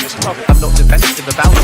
this club. I'm not defensive about it.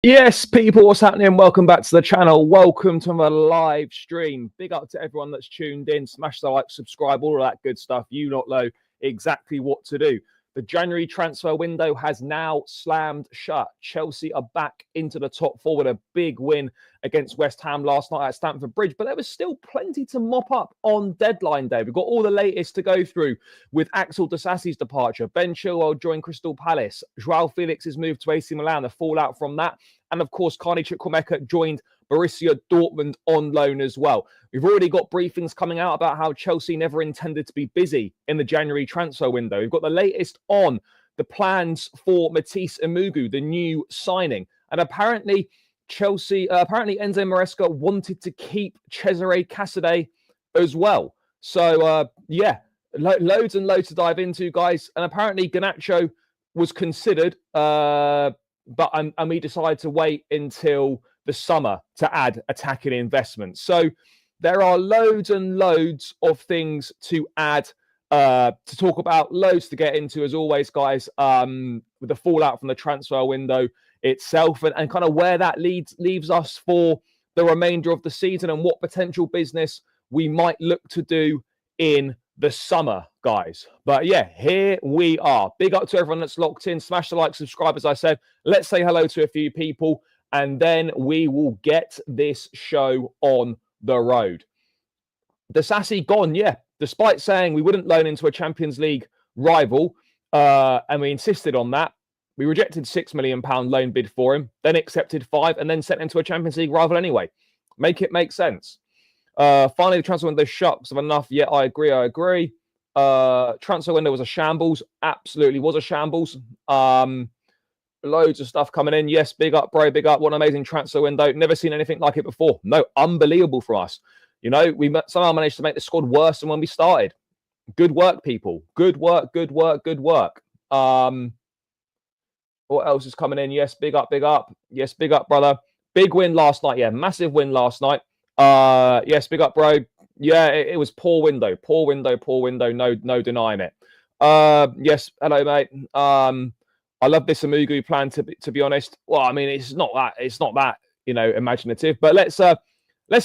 Yes, people, what's happening? Welcome back to the channel. Welcome to my live stream. Big up to everyone that's tuned in. Smash the like, subscribe, all of that good stuff. You not know exactly what to do. The January transfer window has now slammed shut. Chelsea are back into the top four with a big win against West Ham last night at Stamford Bridge. But there was still plenty to mop up on deadline day. We've got all the latest to go through with Axel Disasi's departure. Ben Chilwell joined Crystal Palace. Joao Felix's move to AC Milan, the fallout from that. And of course, Carney Chukwuemeka joined Borussia Dortmund on loan as well. We've already got briefings coming out about how Chelsea never intended to be busy in the January transfer window. We've got the latest on the plans for Mathis Amougou, the new signing. And apparently, apparently Enzo Maresca wanted to keep Cesare Casadei as well. So, yeah, loads and loads to dive into, guys. And apparently, Garnacho was considered, but we decided to wait until the summer to add attacking investments. So there are loads and loads of things to add, to talk about, loads to get into, as always, guys, with the fallout from the transfer window itself and kind of where that leaves us for the remainder of the season and what potential business we might look to do in the summer, guys. But yeah, here we are. Big up to everyone that's locked in. Smash the like, subscribe, as I said. Let's say hello to a few people, and then we will get this show on the road. Disasi gone, yeah. Despite saying we wouldn't loan into a Champions League rival, and we insisted on that, we rejected £6 million loan bid for him, then accepted 5, and then sent him to a Champions League rival anyway. Make it make sense. Finally, the transfer window shut because of enough. Yeah, I agree. Transfer window was a shambles. Absolutely was a shambles. Loads of stuff coming in. Yes, big up, bro. Big up. What an amazing transfer window. Never seen anything like it before. No, unbelievable for us. You know, we somehow managed to make the squad worse than when we started. Good work, people. Good work, good work, good work. What else is coming in? Yes, big up, big up. Yes, big up, brother. Big win last night. Yeah, massive win last night. Yes, big up, bro. Yeah, it was poor window. No denying it. Yes, hello, mate. I love this Amougou plan, to be honest. Well, I mean, it's not that, you know, imaginative. But let's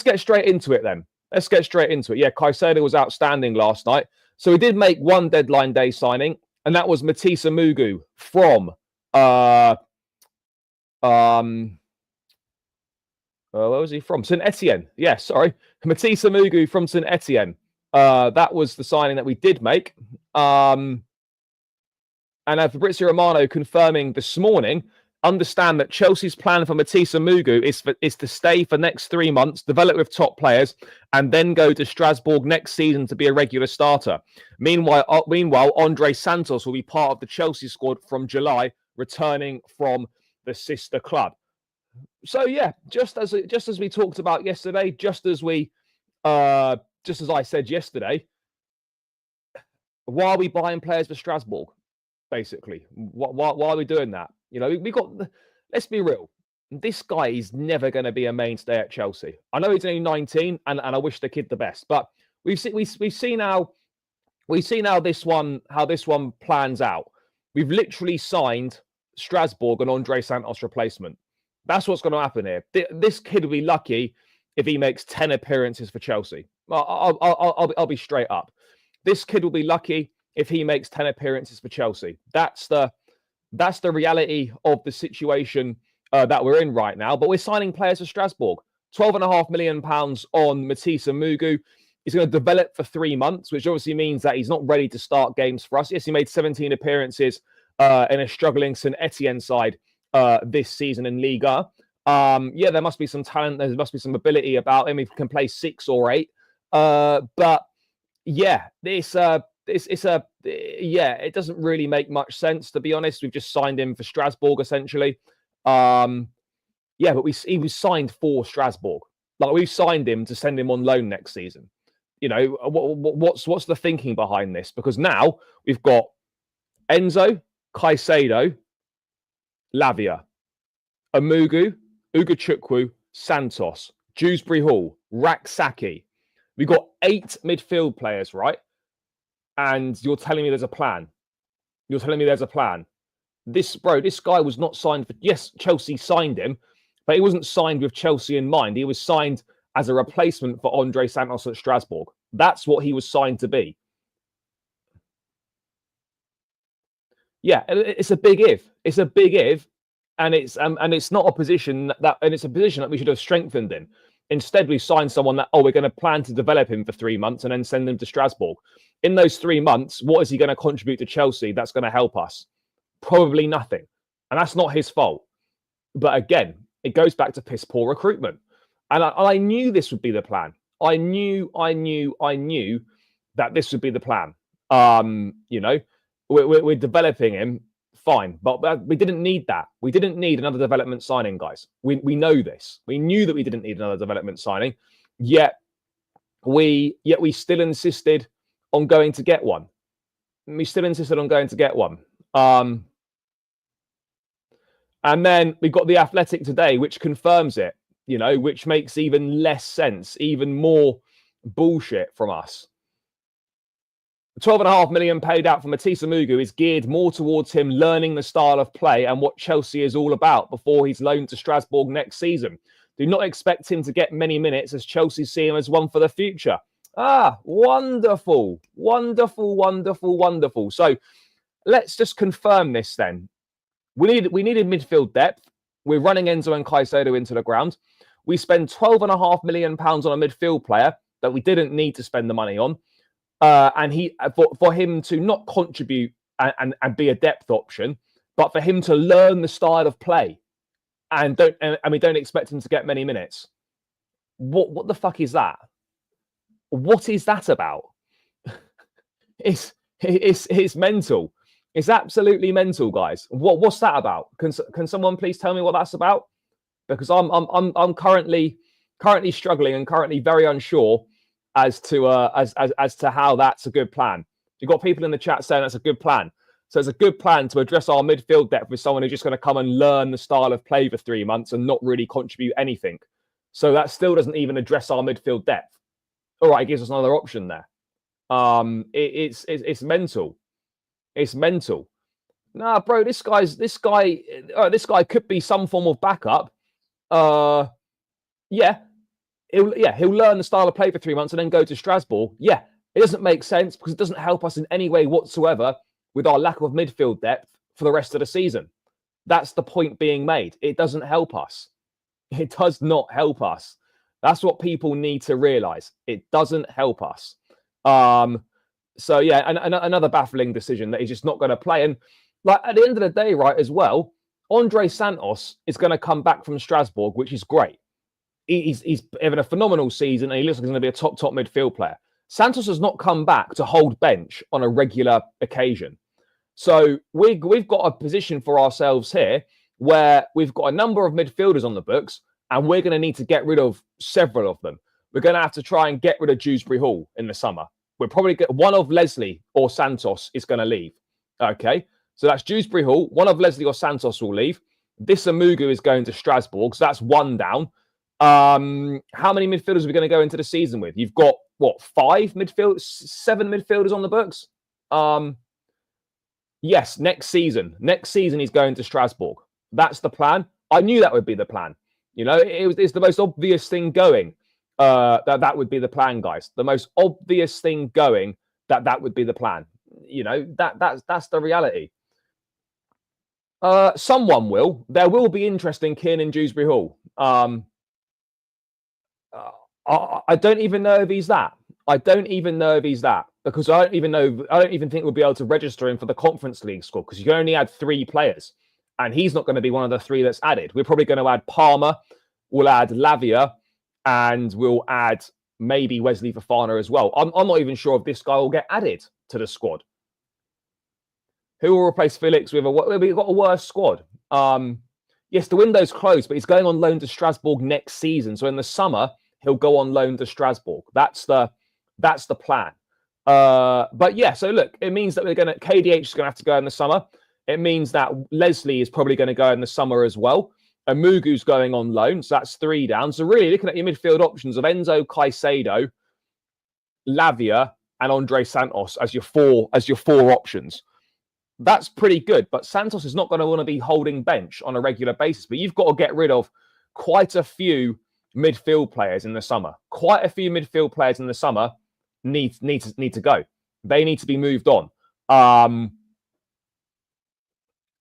get straight into it then. Let's get straight into it. Yeah, Caicedo was outstanding last night. So we did make one deadline day signing, and that was Mathis Amougou from where was he from? St Etienne. Yeah, sorry. Mathis Amougou from St Etienne. That was the signing that we did make. And Fabrizio Romano confirming this morning, understand that Chelsea's plan for Mathis Amougou is to stay for next 3 months, develop with top players, and then go to Strasbourg next season to be a regular starter. Meanwhile, Andre Santos will be part of the Chelsea squad from July, returning from the sister club. So yeah, just as we talked about yesterday, just as I said yesterday, why are we buying players for Strasbourg? Basically, why are we doing that? You know, we got. Let's be real. This guy is never going to be a mainstay at Chelsea. I know he's only 19, and I wish the kid the best. But we've seen how this one plans out. We've literally signed Strasbourg an Andre Santos replacement. That's what's going to happen here. This kid will be lucky if he makes 10 appearances for Chelsea. I'll be straight up. This kid will be lucky if he makes 10 appearances for Chelsea. That's the reality of the situation that we're in right now. But we're signing players for Strasbourg. £12.5 million on Mathis Amougou. He's going to develop for 3 months, which obviously means that he's not ready to start games for us. Yes, he made 17 appearances in a struggling St Etienne side this season in Liga. Yeah, there must be some talent. There must be some ability about him. He can play 6 or 8. But yeah, it doesn't really make much sense, to be honest. We've just signed him for Strasbourg, essentially. Yeah, but he was signed for Strasbourg. Like, we've signed him to send him on loan next season. You know, what's the thinking behind this? Because now we've got Enzo, Caicedo, Lavia, Amougou, Ugochukwu, Santos, Dewsbury Hall, Raksaki. We got 8 midfield players, right? And you're telling me there's a plan. You're telling me there's a plan. This guy was not signed for... Yes, Chelsea signed him, but he wasn't signed with Chelsea in mind. He was signed as a replacement for Andre Santos at Strasbourg. That's what he was signed to be. Yeah, it's a big if. It's a big if, and it's not a position it's a position that we should have strengthened in. Instead, we signed someone that, we're going to plan to develop him for 3 months and then send him to Strasbourg. In those 3 months, what is he going to contribute to Chelsea that's going to help us? Probably nothing. And that's not his fault. But again, it goes back to piss poor recruitment. And I knew this would be the plan. I knew that this would be the plan. We're developing him, fine. But we didn't need that. We didn't need another development signing, guys. We know this. We knew that we didn't need another development signing. Yet we still insisted on going to get one. We still insisted on going to get one. And then we got the Athletic today, which confirms it, which makes even less sense, even more bullshit from us. 12.5 million paid out for Mathis Amougou is geared more towards him learning the style of play and what Chelsea is all about before he's loaned to Strasbourg next season. Do not expect him to get many minutes as Chelsea see him as one for the future. Wonderful. So let's just confirm this then. We needed midfield depth. We're running Enzo and Caicedo into the ground. We spend £12.5 million on a midfield player that we didn't need to spend the money on. And for him to not contribute and be a depth option, but for him to learn the style of play, and we don't expect him to get many minutes. What the fuck is that? What is that about? It's mental. It's absolutely mental, guys. What's that about? Can someone please tell me what that's about? Because I'm currently struggling and currently very unsure as to how that's a good plan. You've got people in the chat saying that's a good plan. So it's a good plan to address our midfield depth with someone who's just going to come and learn the style of play for 3 months and not really contribute anything. So that still doesn't even address our midfield depth. All right, it gives us another option there. It's mental. It's mental. Nah, bro, this guy could be some form of backup. Yeah. He'll learn the style of play for 3 months and then go to Strasbourg. Yeah, it doesn't make sense because it doesn't help us in any way whatsoever with our lack of midfield depth for the rest of the season. That's the point being made. It doesn't help us. It does not help us. That's what people need to realize. It doesn't help us. So yeah, and another baffling decision that he's just not going to play. And like at the end of the day, right, as well, Andre Santos is going to come back from Strasbourg, which is great. He's having a phenomenal season and he looks like he's going to be a top midfield player. Santos has not come back to hold bench on a regular occasion. So we've got a position for ourselves here where we've got a number of midfielders on the books and we're going to need to get rid of several of them. We're going to have to try and get rid of Dewsbury Hall in the summer. We'll probably get one of Leslie or Santos is going to leave. Okay, so that's Dewsbury Hall. One of Leslie or Santos will leave. This Amougou is going to Strasbourg, so that's one down. How many midfielders are we going to go into the season with? You've got, what, 7 midfielders on the books? Yes, next season. Next season, he's going to Strasbourg. That's the plan. I knew that would be the plan. It's the most obvious thing going. That would be the plan, guys. The most obvious thing going, that would be the plan. That's the reality. Someone will. There will be interest in Kiernan Dewsbury Hall. I don't even know if he's that. Because I don't even think we'll be able to register him for the Conference League squad because you can only add 3 players. And he's not going to be one of the 3 that's added. We're probably going to add Palmer, we'll add Lavia, and we'll add maybe Wesley Fofana as well. I'm not even sure if this guy will get added to the squad. Who will replace Felix with we've got a worse squad. Yes, the window's closed, but he's going on loan to Strasbourg next season. So in the summer, he'll go on loan to Strasbourg. That's the plan. But yeah, so look, it means that KDH is going to have to go in the summer. It means that Leslie is probably going to go in the summer as well. Amougou's going on loan, so that's 3 down. So really looking at your midfield options of Enzo, Caicedo, Lavia, and Andre Santos as your four options. That's pretty good, but Santos is not going to want to be holding bench on a regular basis. But you've got to get rid of quite a few midfield players in the summer. Quite a few midfield players in the summer need to go. They need to be moved on.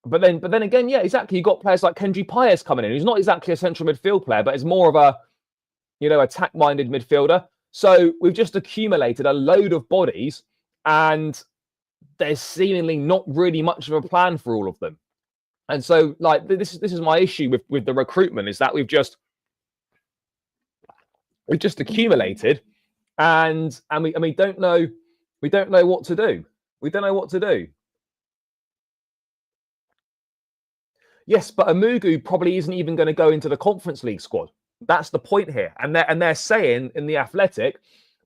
But then again, yeah, exactly. You've got players like Kendry Paez coming in, who's not exactly a central midfield player, but is more of a, attack-minded midfielder. So we've just accumulated a load of bodies, and there's seemingly not really much of a plan for all of them. And so, like, this is my issue with the recruitment, is that we've just accumulated, and we don't know what to do. We don't know what to do. Yes, but Amougou probably isn't even going to go into the Conference League squad. That's the point here. And they're saying in The Athletic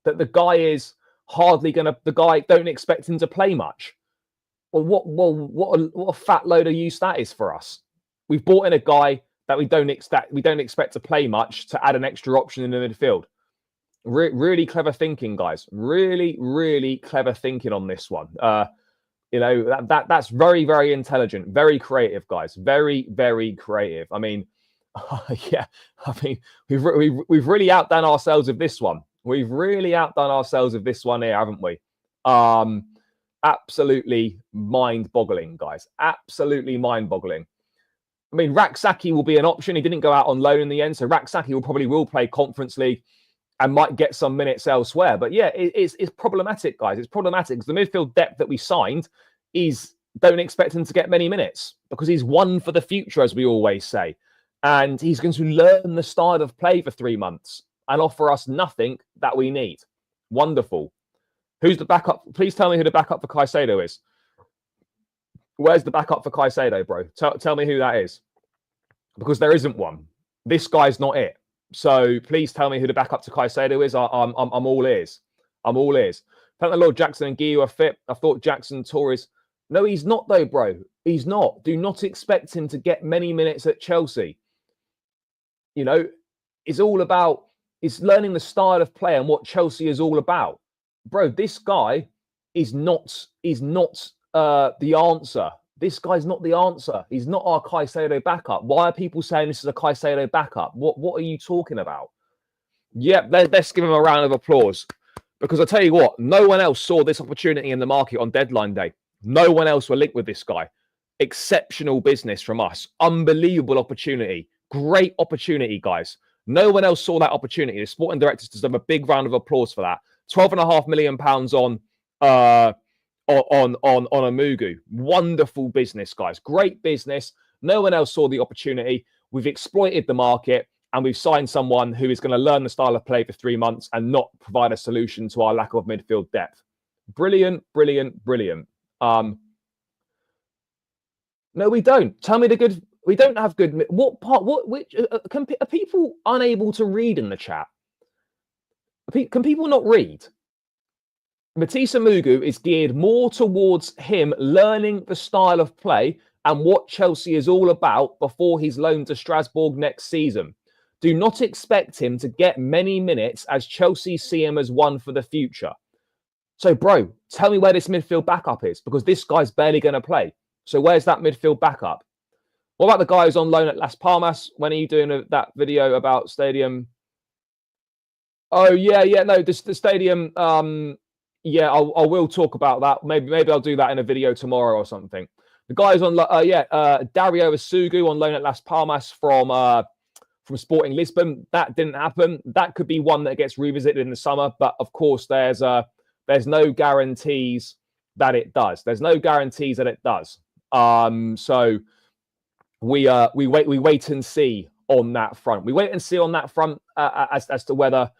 that the guy is hardly going to. The guy, don't expect him to play much. Well, what a fat load of use that is for us. We've brought in a guy that we don't expect to play much to add an extra option in the midfield. Really clever thinking, guys. Really clever thinking on this one. That's very, very intelligent, very creative, guys. Very creative. I mean, yeah. I mean, we've really outdone ourselves with this one. We've really outdone ourselves with this one here, haven't we? Absolutely mind-boggling, guys. Absolutely mind-boggling. I mean, Raksaki will be an option. He didn't go out on loan in the end, so Raksaki will play Conference League and might get some minutes elsewhere. But yeah, it's problematic, guys. It's problematic because the midfield depth that we signed don't expect him to get many minutes because he's one for the future, as we always say. And he's going to learn the style of play for 3 months and offer us nothing that we need. Wonderful. Who's the backup? Please tell me who the backup for Caicedo is. Where's the backup for Caicedo, bro? Tell me who that is. Because there isn't one. This guy's not it. So please tell me who the backup to Caicedo is. I'm all ears. I'm all ears. Thank the Lord Jackson and Guillou are fit. I thought Jackson Torres. No, he's not though, bro. He's not. Do not expect him to get many minutes at Chelsea. It's all about, it's learning the style of play and what Chelsea is all about. Bro, this guy is not the answer. This guy's not the answer. He's not our Caicedo backup. Why are people saying this is a Caicedo backup? What are you talking about? Yeah, let's give him a round of applause. Because I tell you what, no one else saw this opportunity in the market on deadline day. No one else were linked with this guy. Exceptional business from us. Unbelievable opportunity. Great opportunity, guys. No one else saw that opportunity. The sporting directors deserve a big round of applause for that. £12.5 million on Amougou. Wonderful business, guys. Great business. No one else saw the opportunity. We've exploited the market and we've signed someone who is going to learn the style of play for 3 months and not provide a solution to our lack of midfield depth. Brilliant. No, we don't. Tell me the good. We don't have good. What part? Which are people unable to read in the chat? Can people not read? Mathis Amougou is geared more towards him learning the style of play and what Chelsea is all about before he's loaned to Strasbourg next season. Do not expect him to get many minutes as Chelsea see him as one for the future. So, bro, tell me where this midfield backup is, because this guy's barely going to play. So where's that midfield backup? What about the guy who's on loan at Las Palmas? When are you doing that video about stadium? Oh, yeah. No, the stadium. Yeah, I will talk about that. Maybe I'll do that in a video tomorrow or something. The guy's on, Dario Asugu on loan at Las Palmas from Sporting Lisbon. That didn't happen. That could be one that gets revisited in the summer, but of course there's no guarantees that it does. There's no guarantees that it does. So we wait and see on that front. We wait and see on that front as to whether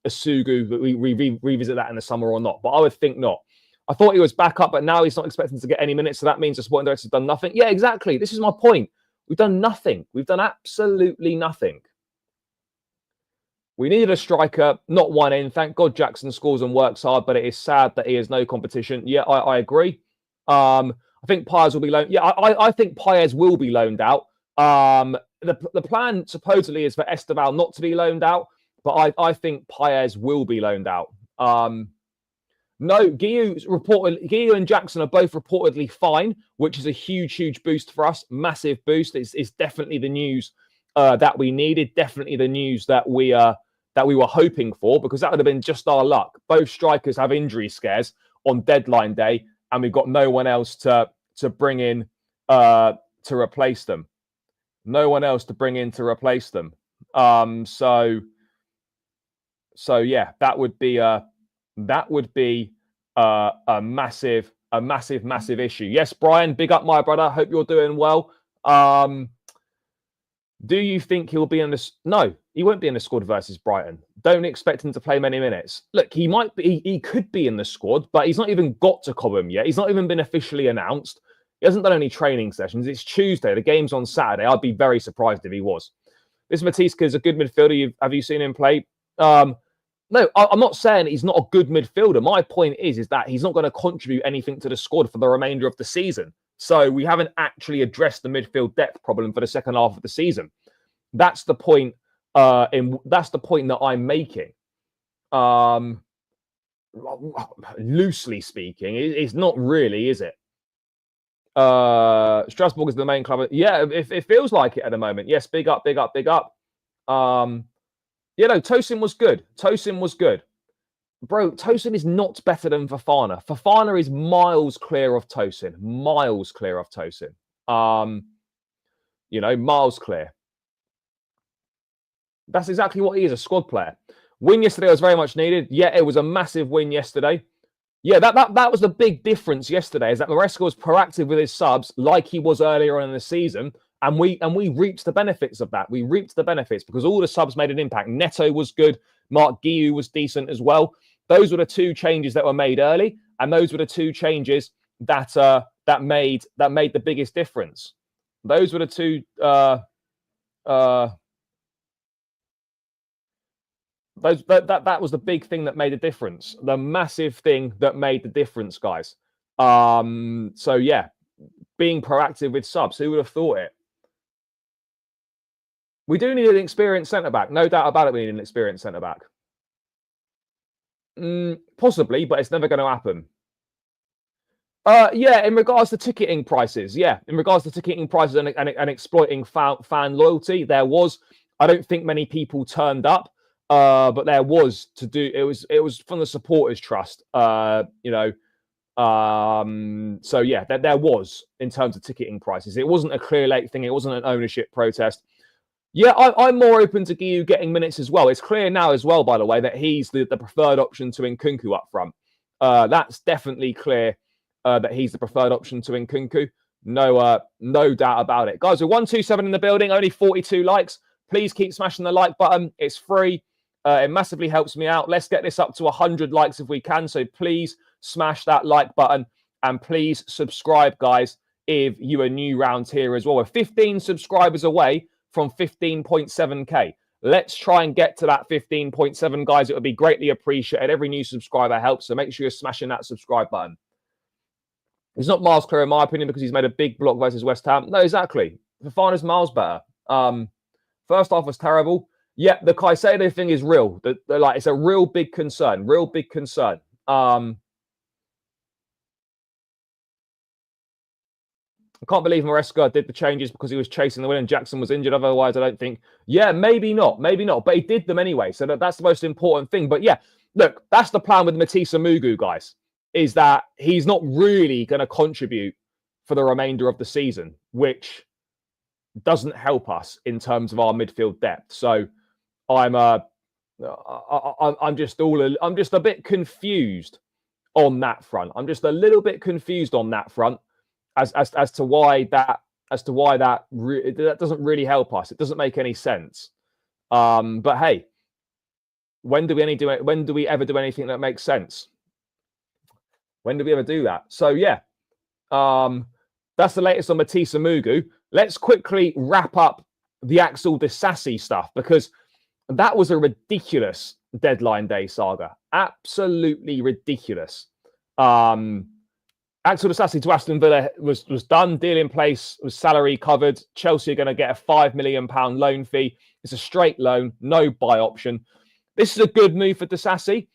Asugu, we revisit that in the summer or not. But I would think not. I thought he was back up, but now he's not expecting to get any minutes. So that means the sporting director's done nothing. Yeah, exactly. This is my point. We've done nothing. We've done absolutely nothing. We needed a striker, not one in. Thank God Jackson scores and works hard, but it is sad that he has no competition. Yeah, I agree. I think Paez will be loaned. Yeah, I think Paez will be loaned out. The plan supposedly is for Esteval not to be loaned out, But I think Paez will be loaned out. No, Guiu and Jackson are both reportedly fine, which is a huge boost for us. Massive boost. It's definitely the news that we needed. Definitely the news that we were hoping for, because that would have been just our luck. Both strikers have injury scares on deadline day, and we've got no one else to bring in to replace them. No one else to bring in to replace them. So yeah, that would be a massive issue. Yes, Brian, big up my brother. Hope you're doing well. Do you think he'll be in this? No, he won't be in the squad versus Brighton. Don't expect him to play many minutes. Look, he might be. He could be in the squad, but he's not even got to Cobham yet. He's not even been officially announced. He hasn't done any training sessions. It's Tuesday. The game's on Saturday. I'd be very surprised if he was. This Mathis is a good midfielder. Have you seen him play? No, I'm not saying he's not a good midfielder. My point is that he's not going to contribute anything to the squad for the remainder of the season. So we haven't actually addressed the midfield depth problem for the second half of the season. That's the point. That's the point that I'm making. Loosely speaking, it's not really, is it? Strasbourg is the main club. Yeah, it feels like it at the moment. Yes, big up. Tosin was good. Bro, Tosin is not better than Fofana. Fofana is miles clear of Tosin. Miles clear. That's exactly what he is, a squad player. Win yesterday was very much needed. Yeah, it was a massive win yesterday. Yeah, that was the big difference yesterday, is that Maresca was proactive with his subs like he was earlier on in the season. And we reaped the benefits of that. We reaped the benefits because all the subs made an impact. Neto was good. Mark Guiu was decent as well. Those were the two changes that were made early, and those were the two changes that made the biggest difference. Those were the two. That was the big thing that made the difference. The massive thing that made the difference, guys. So yeah, being proactive with subs. Who would have thought it? We do need an experienced centre-back. No doubt about it, we need an experienced centre-back. Possibly, but it's never going to happen. Yeah, in regards to ticketing prices. Yeah, in regards to ticketing prices and exploiting fan loyalty, there was. I don't think many people turned up, but there was to do. It was from the supporters trust. So yeah, there was in terms of ticketing prices. It wasn't a clear late thing. It wasn't an ownership protest. Yeah, I'm more open to Guiu getting minutes as well. It's clear now as well, by the way, that he's the preferred option to Nkunku up front. That's definitely clear that he's the preferred option to Nkunku. No doubt about it. Guys, we're 127 in the building, only 42 likes. Please keep smashing the like button. It's free. It massively helps me out. Let's get this up to 100 likes if we can. So please smash that like button and please subscribe, guys, if you are new round here as well. We're 15 subscribers away from 15.7k. Let's try and get to that 15.7, guys. It would be greatly appreciated. Every new subscriber helps, so make sure you're smashing that subscribe button. It's not miles clear, in my opinion, because he's made a big block versus West Ham. No, exactly. Fofana's miles better. First half was terrible. Yeah, the Caicedo thing is real. It's a real big concern. I can't believe Maresca did the changes because he was chasing the win and Jackson was injured. Otherwise, I don't think. Yeah, maybe not. But he did them anyway. So that's the most important thing. But yeah, look, that's the plan with Mathis Amougou, guys, is that he's not really going to contribute for the remainder of the season, which doesn't help us in terms of our midfield depth. So I'm just a bit confused on that front. I'm just a little bit confused on that front. As to why that doesn't really help us. It doesn't make any sense. But hey, when do we ever do anything that makes sense? When do we ever do that? So yeah, that's the latest on Mathis Amougou. Let's quickly wrap up the Axel Disasi stuff, because that was a ridiculous deadline day saga. Absolutely ridiculous. Axel Disasi to Aston Villa was done. Deal in place, was salary covered. Chelsea are going to get a £5 million loan fee. It's a straight loan, no buy option. This is a good move for Disasi.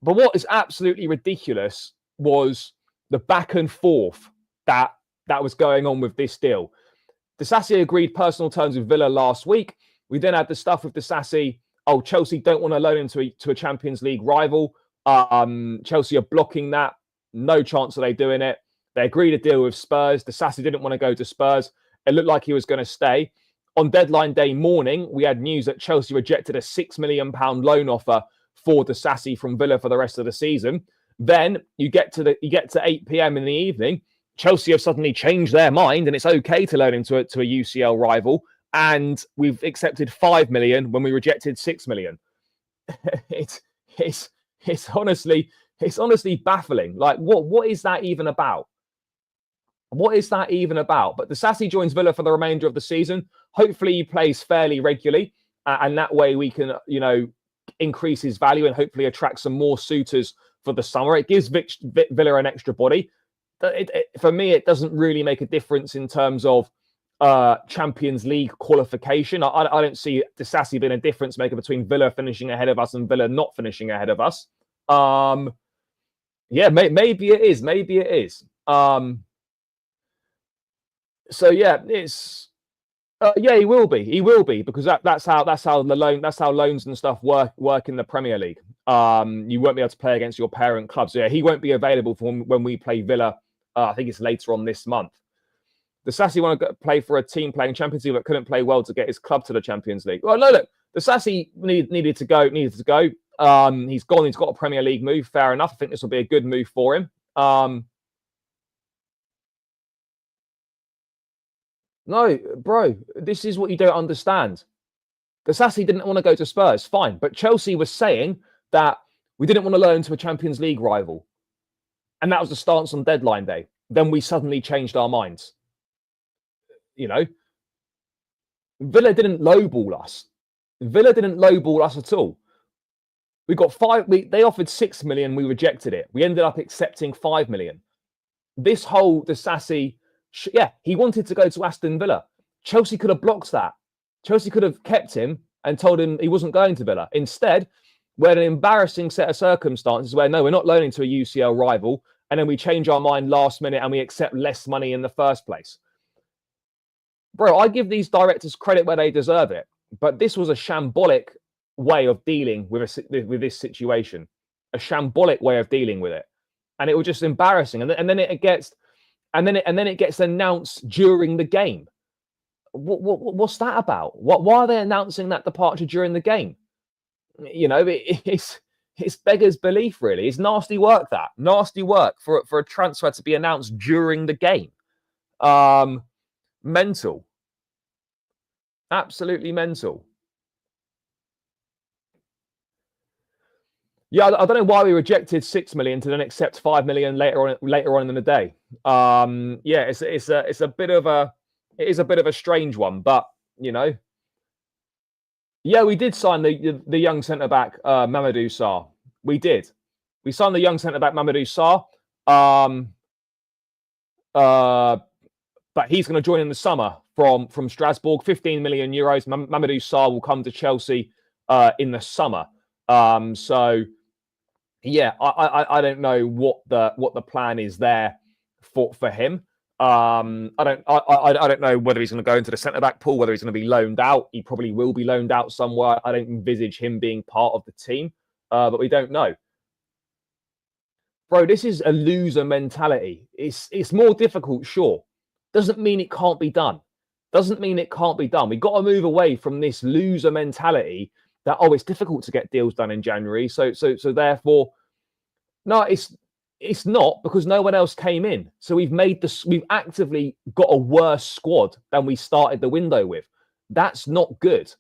But what is absolutely ridiculous was the back and forth that was going on with this deal. Disasi agreed personal terms with Villa last week. We then had the stuff with Disasi. Oh, Chelsea don't want to loan him to a Champions League rival. Chelsea are blocking that. No chance of they doing it. They agreed a deal with Spurs. Disasi didn't want to go to Spurs. It looked like he was going to stay. On deadline day morning, we had news that Chelsea rejected a £6 million loan offer for Disasi from Villa for the rest of the season. Then you get to 8 p.m. in the evening. Chelsea have suddenly changed their mind, and it's okay to loan him to a UCL rival. And we've accepted £5 million when we rejected £6 million. It's honestly baffling. Like, what is that even about? What is that even about? But Disasi joins Villa for the remainder of the season. Hopefully, he plays fairly regularly, and that way we can, increase his value and hopefully attract some more suitors for the summer. It gives Villa an extra body. For me, it doesn't really make a difference in terms of Champions League qualification. I don't see Disasi being a difference maker between Villa finishing ahead of us and Villa not finishing ahead of us. Yeah, maybe it is. Maybe it is. So yeah, it's yeah, he will be. He will be, because that's how loans and stuff work in the Premier League. You won't be able to play against your parent club. So yeah, he won't be available for when we play Villa. I think it's later on this month. Disasi wanted to play for a team playing Champions League but couldn't play well to get his club to the Champions League. Well, no, look, Disasi needed to go. He's gone. He's got a Premier League move. Fair enough. I think this will be a good move for him. No, bro, this is what you don't understand. Disasi didn't want to go to Spurs, fine. But Chelsea was saying that we didn't want to loan to a Champions League rival. And that was the stance on deadline day. Then we suddenly changed our minds. Villa didn't lowball us. Villa didn't lowball us at all. We got they offered 6 million, we rejected it. We ended up accepting 5 million. This whole Disasi, he wanted to go to Aston Villa. Chelsea could have blocked that. Chelsea could have kept him and told him he wasn't going to Villa. Instead, we had an embarrassing set of circumstances where, no, we're not loaning to a UCL rival, and then we change our mind last minute and we accept less money in the first place. Bro, I give these directors credit where they deserve it, but this was a shambolic way of dealing with this situation. A shambolic way of dealing with it. And it was just embarrassing. And then it gets announced during the game. What's that about? Why are they announcing that departure during the game? It's beggars belief, really. It's nasty work. That nasty work for a transfer to be announced during the game. Mental, absolutely mental. Yeah, I don't know why we rejected 6 million to then accept 5 million later on in the day. Yeah, it's a bit of a strange one, but yeah, we did sign the young centre back Mamadou Sarr. We did. We signed the young centre back Mamadou Sarr. But he's going to join in the summer from Strasbourg. 15 million euros. Mamadou Sarr will come to Chelsea in the summer. So yeah, I don't know what the plan is there for him. I don't know whether he's going to go into the centre back pool, whether he's going to be loaned out. He probably will be loaned out somewhere. I don't envisage him being part of the team, but we don't know. Bro, this is a loser mentality. It's more difficult, sure. Doesn't mean it can't be done. Doesn't mean it can't be done. We've got to move away from this loser mentality that, oh, it's difficult to get deals done in January. So therefore, no, it's not, because no one else came in. So we've actively got a worse squad than we started the window with. That's not good.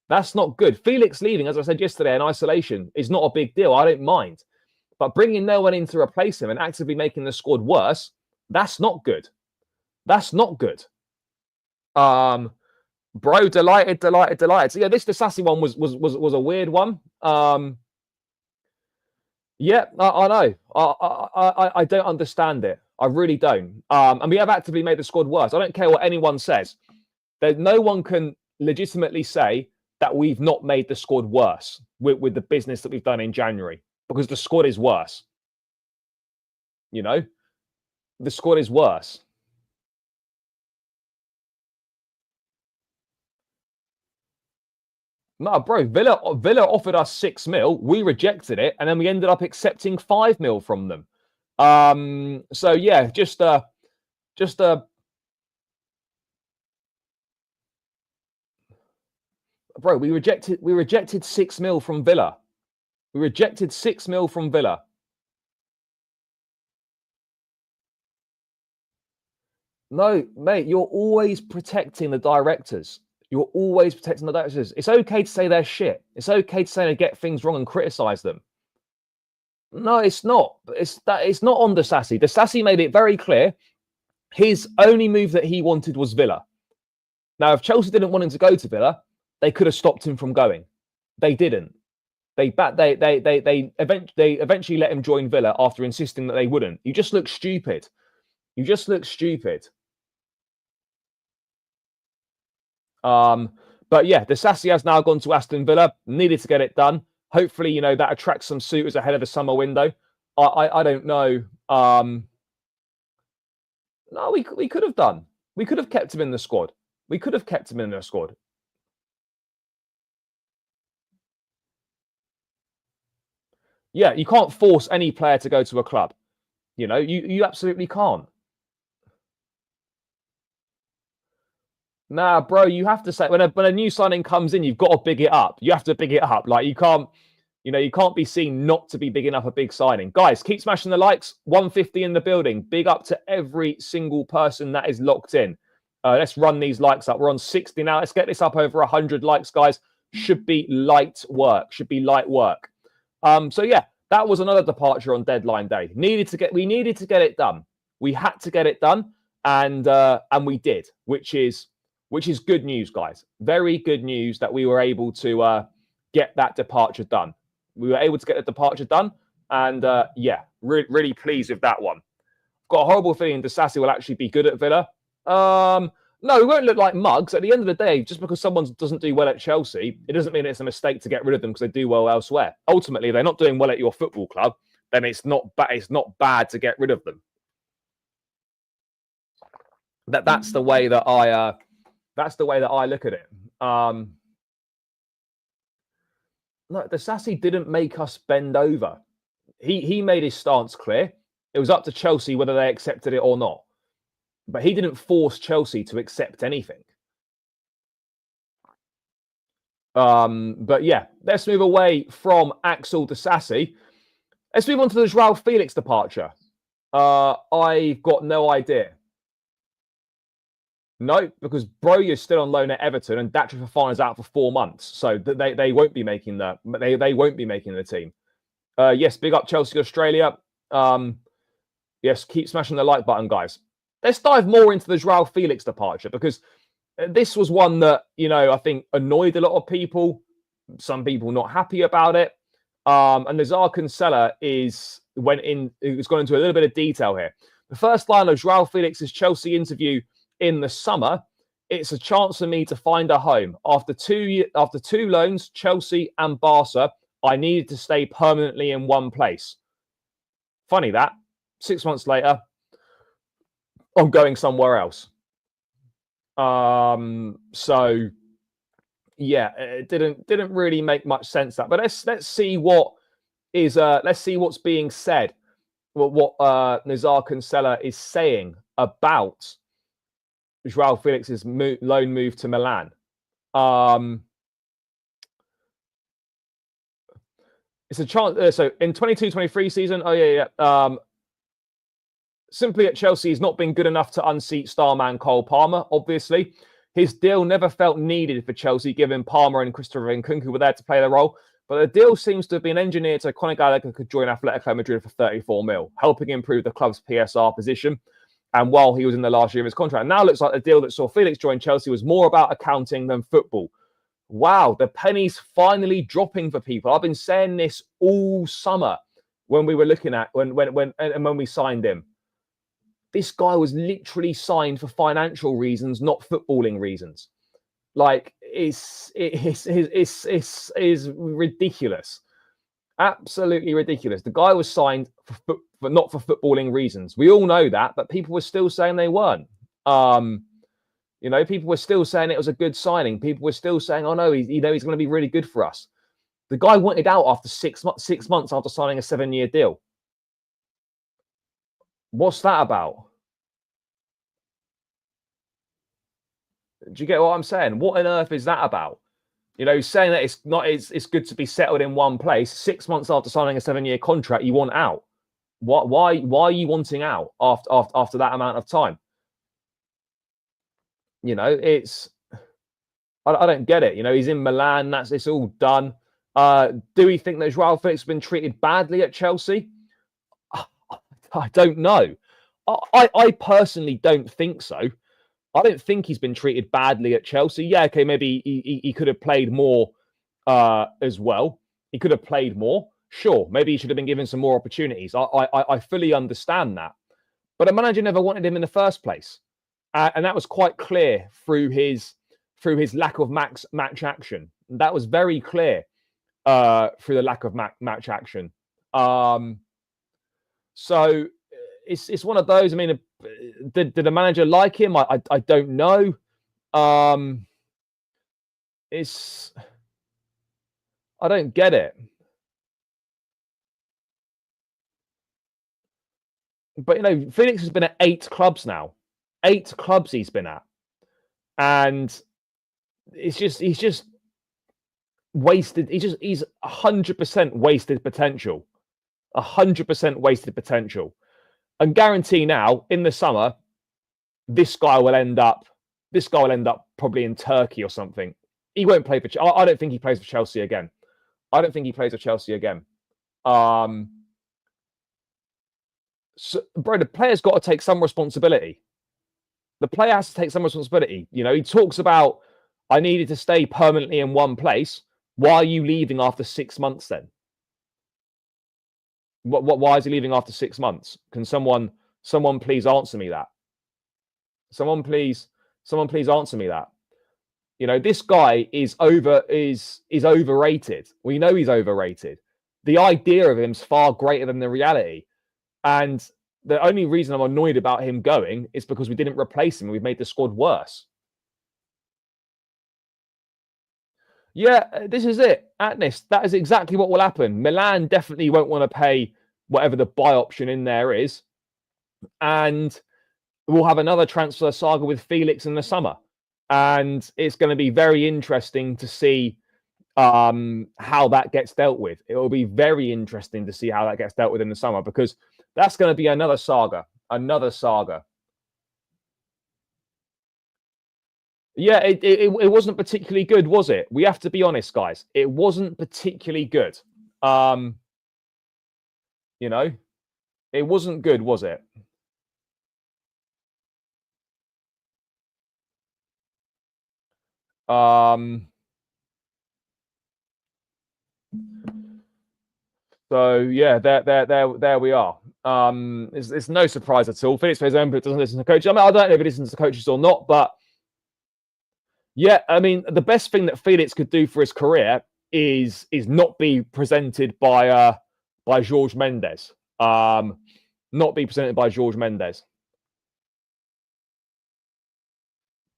That's not good. Felix leaving, as I said yesterday, in isolation is not a big deal. I don't mind. But bringing no one in to replace him and actively making the squad worse, that's not good. That's not good. Bro, delighted. So yeah, this Disasi one was a weird one. Yeah, I know. I don't understand it. I really don't. And we have actively made the squad worse. I don't care what anyone says. No one can legitimately say that we've not made the squad worse. with the business that we've done in January, because the squad is worse. You know, the squad is worse. No, bro, Villa offered us 6 mil. We rejected it, and then we ended up accepting 5 mil from them. So yeah, just bro, we rejected 6 mil from Villa. We rejected 6 mil from Villa. No, mate, you're always protecting the directors. You're always protecting the directors. It's okay to say they're shit. It's okay to say they get things wrong and criticize them. No, it's not. It's not on Disasi. Disasi made it very clear. His only move that he wanted was Villa. Now, if Chelsea didn't want him to go to Villa, they could have stopped him from going. They didn't. They eventually let him join Villa after insisting that they wouldn't. You just look stupid. You just look stupid. But yeah, Disasi has now gone to Aston Villa. Needed to get it done. Hopefully, you know, that attracts some suitors ahead of the summer window. I don't know. No, we could have done. We could have kept him in the squad. We could have kept him in the squad. Yeah, you can't force any player to go to a club. You know, you absolutely can't. Nah, bro, you have to say when a new signing comes in, you've got to big it up. You have to big it up. Like you can't be seen not to be bigging up a big signing. Guys, keep smashing the likes. 150 in the building. Big up to every single person that is locked in. Let's run these likes up. We're on 60 now. Let's get this up over 100 likes, guys. Should be light work. Should be light work. So yeah, that was another departure on deadline day. We needed to get it done. We had to get it done, and we did, which is good news, guys. Very good news that we were able to get that departure done. We were able to get the departure done, and yeah, really pleased with that one. Got a horrible feeling Disasi will actually be good at Villa. No, we won't look like mugs. At the end of the day, just because someone doesn't do well at Chelsea, it doesn't mean it's a mistake to get rid of them because they do well elsewhere. Ultimately, if they're not doing well at your football club, then it's not bad to get rid of them. That's the way that I look at it. No, Disasi didn't make us bend over. He made his stance clear. It was up to Chelsea whether they accepted it or not. But he didn't force Chelsea to accept anything. But yeah, let's move away from Axel Disasi. Let's move on to the Joao Felix departure. I've got no idea. No, because Broja's still on loan at Everton and Datri Fofana's out for 4 months, so they won't be making they won't be making the team. Yes, big up Chelsea Australia. Yes, keep smashing the like button, guys. Let's dive more into the Joao Felix departure, because this was one that, you know, I think annoyed a lot of people. Some people not happy about it. And Nazar Kinsella has gone into a little bit of detail here. The first line of Joao Felix's Chelsea interview in the summer: "It's a chance for me to find a home. After two loans, Chelsea and Barca, I needed to stay permanently in one place." Funny that. 6 months later, I'm going somewhere else. So yeah, it didn't really make much sense, that. But let's see what's being said. What Nazar Kinsella is saying about Joao Felix's loan move to Milan. It's a chance. So in 22-23 season, simply at Chelsea, he's not been good enough to unseat star man Cole Palmer, obviously. His deal never felt needed for Chelsea, given Palmer and Christopher Nkunku were there to play the role. But the deal seems to have been engineered so Conor Gallagher could join Atletico Madrid for 34 mil, helping improve the club's PSR position. And while he was in the last year of his contract, now looks like the deal that saw Felix join Chelsea was more about accounting than football. Wow, the penny's finally dropping for people. I've been saying this all summer when we were looking at when we signed him. This guy was literally signed for financial reasons, not footballing reasons. Like, is ridiculous. Absolutely ridiculous. The guy was signed for not for footballing reasons. We all know that, but people were still saying they weren't. People were still saying it was a good signing. People were still saying, "Oh no, he's going to be really good for us." The guy wanted out after 6 months. 6 months after signing a 7-year deal. What's that about? Do you get what I'm saying? What on earth is that about? Saying that it's good to be settled in one place. 6 months after signing a 7-year contract, you want out. Why are you wanting out after that amount of time? It's I don't get it. He's in Milan. It's all done. Do we think that Joao Felix has been treated badly at Chelsea? I don't know. I personally don't think so. I don't think he's been treated badly at Chelsea. Yeah, okay, maybe he could have played more as well. He could have played more. Sure, maybe he should have been given some more opportunities. I fully understand that. But the manager never wanted him in the first place. And that was quite clear through his lack of match action. That was very clear through the lack of match action. So it's one of those. I mean, did the manager like him? I don't know. I don't get it. But Felix has been at 8 clubs now. 8 clubs he's been at, and he's just wasted. He's 100% wasted potential. 100% wasted potential. And guarantee now in the summer, this guy will end up probably in Turkey or something. He won't play for. I don't think he plays for Chelsea again. I don't think he plays for Chelsea again. So, bro, the player's got to take some responsibility. The player has to take some responsibility. He talks about, I needed to stay permanently in one place. Why are you leaving after 6 months then? Why is he leaving after 6 months? Can someone please answer me that? Someone please answer me that. This guy is overrated. We know he's overrated. The idea of him's far greater than the reality. And the only reason I'm annoyed about him going is because we didn't replace him. We've made the squad worse. Yeah, this is it. Atnis, that is exactly what will happen. Milan definitely won't want to pay whatever the buy option in there is. And we'll have another transfer saga with Felix in the summer. And it's going to be very interesting to see how that gets dealt with. It will be very interesting to see how that gets dealt with in the summer, because that's going to be another saga. Another saga. Yeah, it wasn't particularly good, was it? We have to be honest, guys. It wasn't particularly good. It wasn't good, was it? So yeah, there we are. It's no surprise at all. Felix plays own, but doesn't listen to coaches. I don't know if he listens to coaches or not, but yeah, I mean, the best thing that Felix could do for his career is not be presented by Jorge Mendes. Not be presented by Jorge Mendes.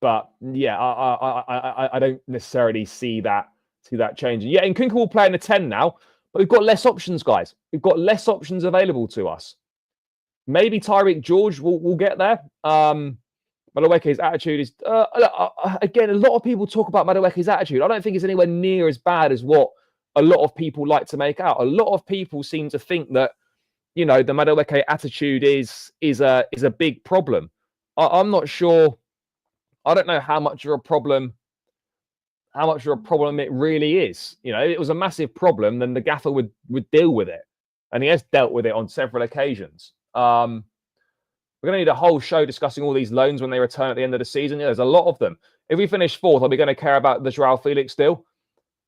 But yeah, I don't necessarily see that changing. Yeah, Nkunku will play in the 10 now, but we've got less options, guys. We've got less options available to us. Maybe Tyreek George will get there. Madueke's attitude is, again, a lot of people talk about Madueke's attitude. I don't think it's anywhere near as bad as what a lot of people like to make out. A lot of people seem to think that, the Madueke attitude is a big problem. I'm not sure. I don't know how much of a problem it really is. If it was a massive problem, then the gaffer would deal with it. And he has dealt with it on several occasions. We're going to need a whole show discussing all these loans when they return at the end of the season. Yeah, there's a lot of them. If we finish 4th, are we going to care about the Joao Felix deal?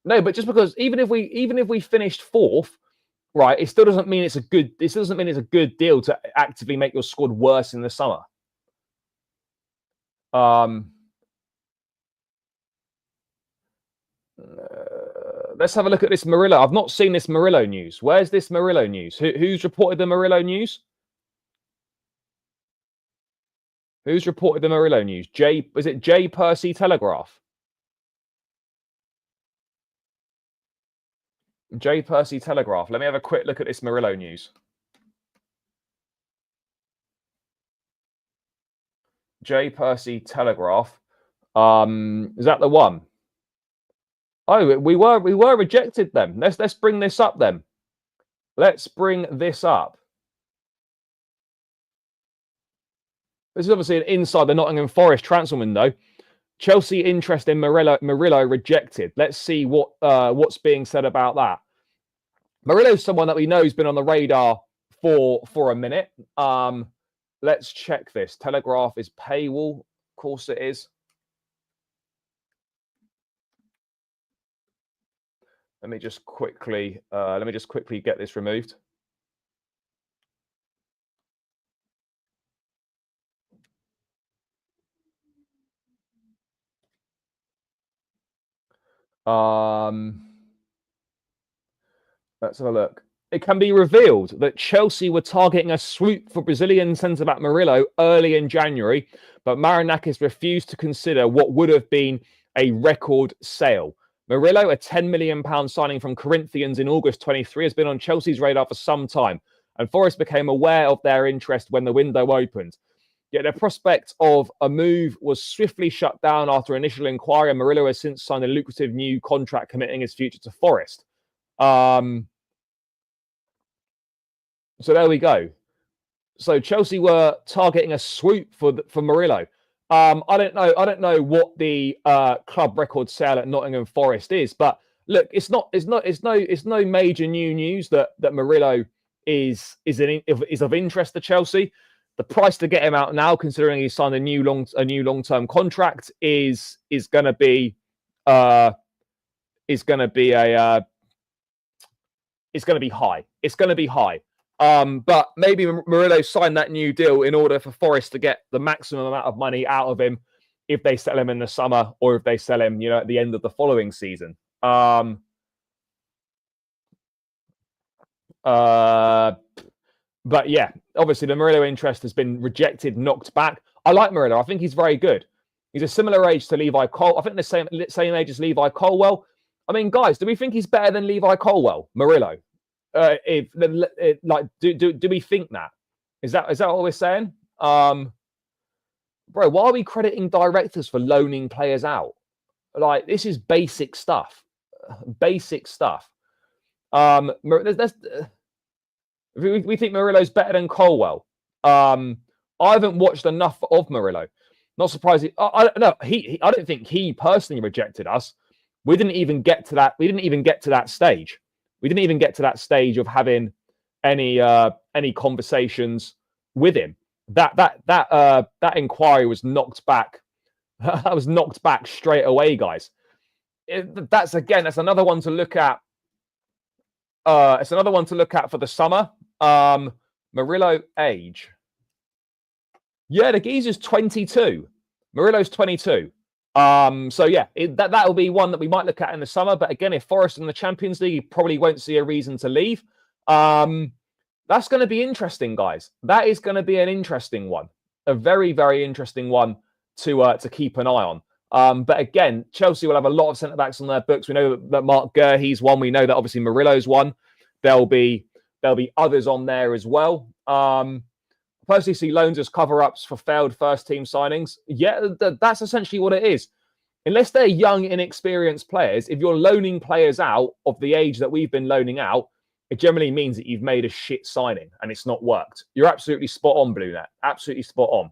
No, but just because even if we finished 4th, right, it still doesn't mean it's a good deal to actively make your squad worse in the summer. Let's have a look at this Murillo. I've not seen this Murillo news. Where's this Murillo news? Who's reported the Murillo news? Who's reported the Murillo news? Is it J Percy Telegraph? J Percy Telegraph. Let me have a quick look at this Murillo news. J Percy Telegraph. Is that the one? Oh, we were rejected then. Let's bring this up then. Let's bring this up. This is obviously an inside the Nottingham Forest transfer window. Chelsea interest in Murillo rejected. Let's see what's being said about that. Murillo's someone that we know has been on the radar for a minute. Let's check this. Telegraph is paywall. Of course it is. Let me just quickly get this removed. Let's have a look. It can be revealed that Chelsea were targeting a swoop for Brazilian centre-back Murillo early in January, but Marinakis refused to consider what would have been a record sale. Murillo, a £10 million signing from Corinthians in August 23, has been on Chelsea's radar for some time, and Forest became aware of their interest when the window opened. Yet the prospect of a move was swiftly shut down after initial inquiry, and Murillo has since signed a lucrative new contract committing his future to Forest. So there we go. So Chelsea were targeting a swoop for Murillo. I don't know what the club record sale at Nottingham Forest is, but look, it's no major new news that Murillo is of interest to Chelsea. The price to get him out now, considering he's signed a new long-term contract, is going to be high. It's going to be high. But maybe Murillo signed that new deal in order for Forest to get the maximum amount of money out of him if they sell him in the summer or if they sell him, at the end of the following season. But yeah, obviously the Murillo interest has been rejected, knocked back. I like Murillo. I think he's very good. He's a similar age to Levi Cole. I think the same age as Levi Colwell. I mean, guys, do we think he's better than Levi Colwell, Murillo? Do we think that? Is that what we're saying? Bro, why are we crediting directors for loaning players out? Like, this is basic stuff. Basic stuff. We think Murillo's better than Colwell. I haven't watched enough of Murillo. Not surprising. I don't think he personally rejected us. We didn't even get to that. We didn't even get to that stage. We didn't even get to that stage of having any conversations with him. That inquiry was knocked back. That was knocked back straight away, guys. That's another one to look at. It's another one to look at for the summer. Murillo age. Yeah, the geezer's 22. Murillo's 22. So yeah, that'll be one that we might look at in the summer. But again, if Forest in the Champions League, you probably won't see a reason to leave. That's going to be interesting, guys. That is going to be an interesting one, a very, very interesting one to keep an eye on. But again, Chelsea will have a lot of centre backs on their books. We know that Mark Gurhey's one. We know that obviously Murillo's one. There'll be others on there as well. I personally see loans as cover-ups for failed first-team signings. Yeah, that's essentially what it is. Unless they're young, inexperienced players, if you're loaning players out of the age that we've been loaning out, it generally means that you've made a shit signing and it's not worked. You're absolutely spot on, BlueNet. Absolutely spot on.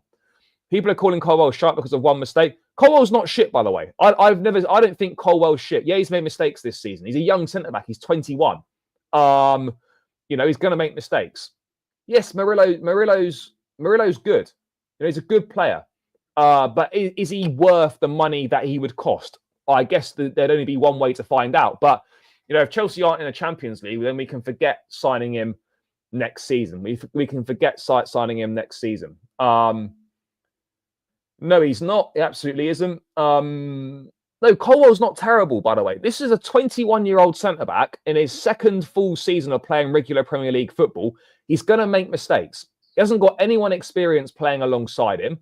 People are calling Colwell sharp because of one mistake. Colwell's not shit, by the way. I don't think Colwell's shit. Yeah, he's made mistakes this season. He's a young centre-back. He's 21. He's going to make mistakes. Yes, Murillo's good. He's a good player. But is he worth the money that he would cost? I guess there'd only be one way to find out. But, if Chelsea aren't in a Champions League, then we can forget signing him next season. We can forget signing him next season. No, he's not. He absolutely isn't. No, Colwell's not terrible, by the way. This is a 21-year-old centre-back in his second full season of playing regular Premier League football. He's going to make mistakes. He hasn't got anyone experienced playing alongside him.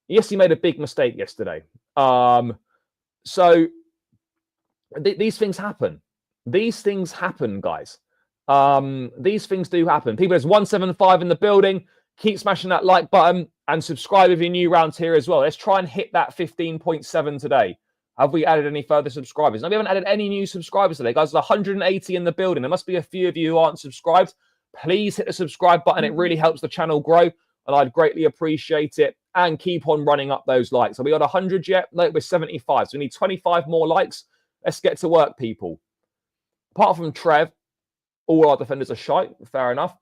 Yes, he made a big mistake yesterday. So these things happen. These things happen, guys. These things do happen. People, there's 175 in the building. Keep smashing that like button and subscribe if you're new around here as well. Let's try and hit that 15.7 today. Have we added any further subscribers? No, we haven't added any new subscribers today, guys. There's 180 in the building. There must be a few of you who aren't subscribed. Please hit the subscribe button. It really helps the channel grow, and I'd greatly appreciate it. And keep on running up those likes. Are we got 100 yet? No, we're 75. So we need 25 more likes. Let's get to work, people. Apart from Trev, all our defenders are shite. Fair enough.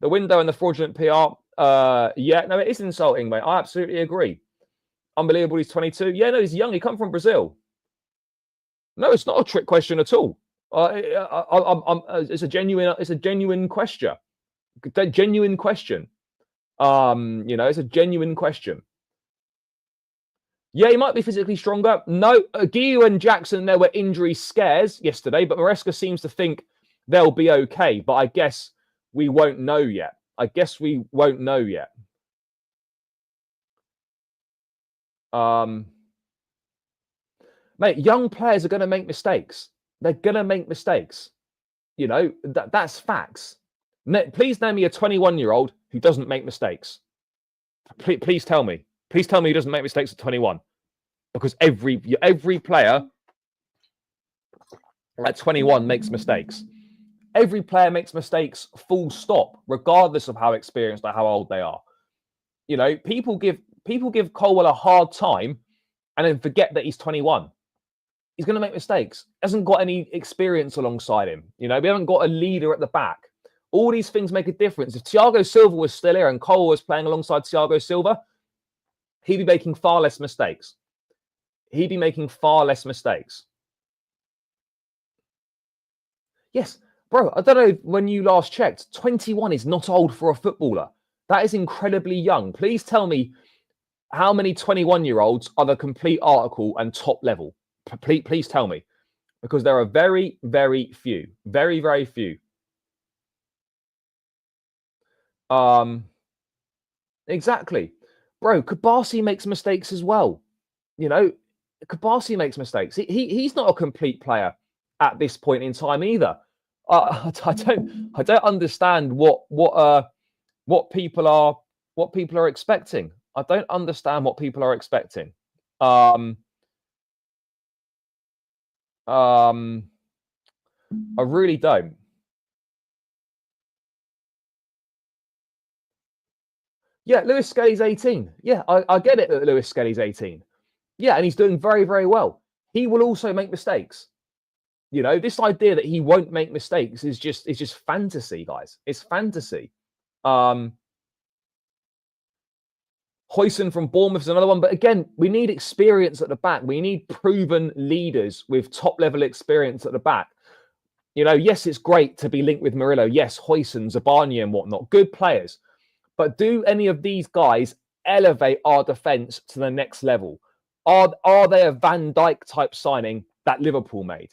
The window and the fraudulent PR. Yeah, no, it is insulting, mate. I absolutely agree. Unbelievable. He's 22. Yeah, no, he's young. He come from Brazil. No, it's not a trick question at all. It's a genuine question. Genuine question. It's a genuine question. Yeah, he might be physically stronger. No, Guiu and Jackson, there were injury scares yesterday, but Maresca seems to think they'll be okay. But I guess we won't know yet. Mate, young players are going to make mistakes. They're going to make mistakes. That's facts. Please name me a 21-year-old who doesn't make mistakes. Please tell me. Please tell me he doesn't make mistakes at 21. Because every player at 21 makes mistakes. Every player makes mistakes, full stop, regardless of how experienced or how old they are. People give Colwell a hard time and then forget that he's 21. He's going to make mistakes. Hasn't got any experience alongside him. We haven't got a leader at the back. All these things make a difference. If Thiago Silva was still here and Colwell was playing alongside Thiago Silva, he'd be making far less mistakes. Yes, bro, I don't know when you last checked. 21 is not old for a footballer. That is incredibly young. Please tell me how many 21-year-olds are the complete article and top level. Please tell me. Because there are very, very few. Very, very few. Exactly. Bro, Kabasi makes mistakes as well. Kabasi makes mistakes. He's not a complete player at this point in time either. I don't understand what people are expecting. I don't understand what people are expecting. I really don't. Yeah, Lewis Skelly's 18. Yeah, I get it that Lewis Skelly's 18. Yeah, and he's doing very, very well. He will also make mistakes. This idea that he won't make mistakes is just fantasy, guys. It's fantasy. Hoyson from Bournemouth is another one. But again, we need experience at the back. We need proven leaders with top-level experience at the back. Yes, it's great to be linked with Murillo. Yes, Hoyson, Zabani and whatnot. Good players. But do any of these guys elevate our defence to the next level? Are they a Van Dijk type signing that Liverpool made?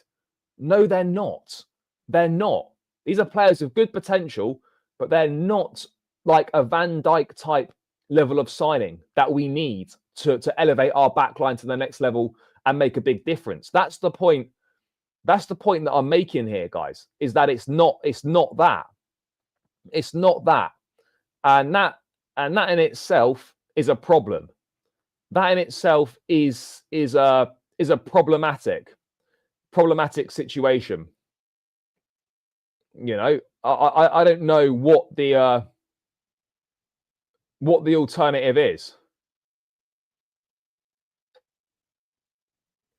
No, they're not. They're not. These are players with good potential, but they're not like a Van Dijk type level of signing that we need to elevate our backline to the next level and make a big difference. That's the point. That's the point that I'm making here, guys, is that it's not that. It's not that. And that in itself is a problem. That in itself is a problematic situation. I don't know what the alternative is.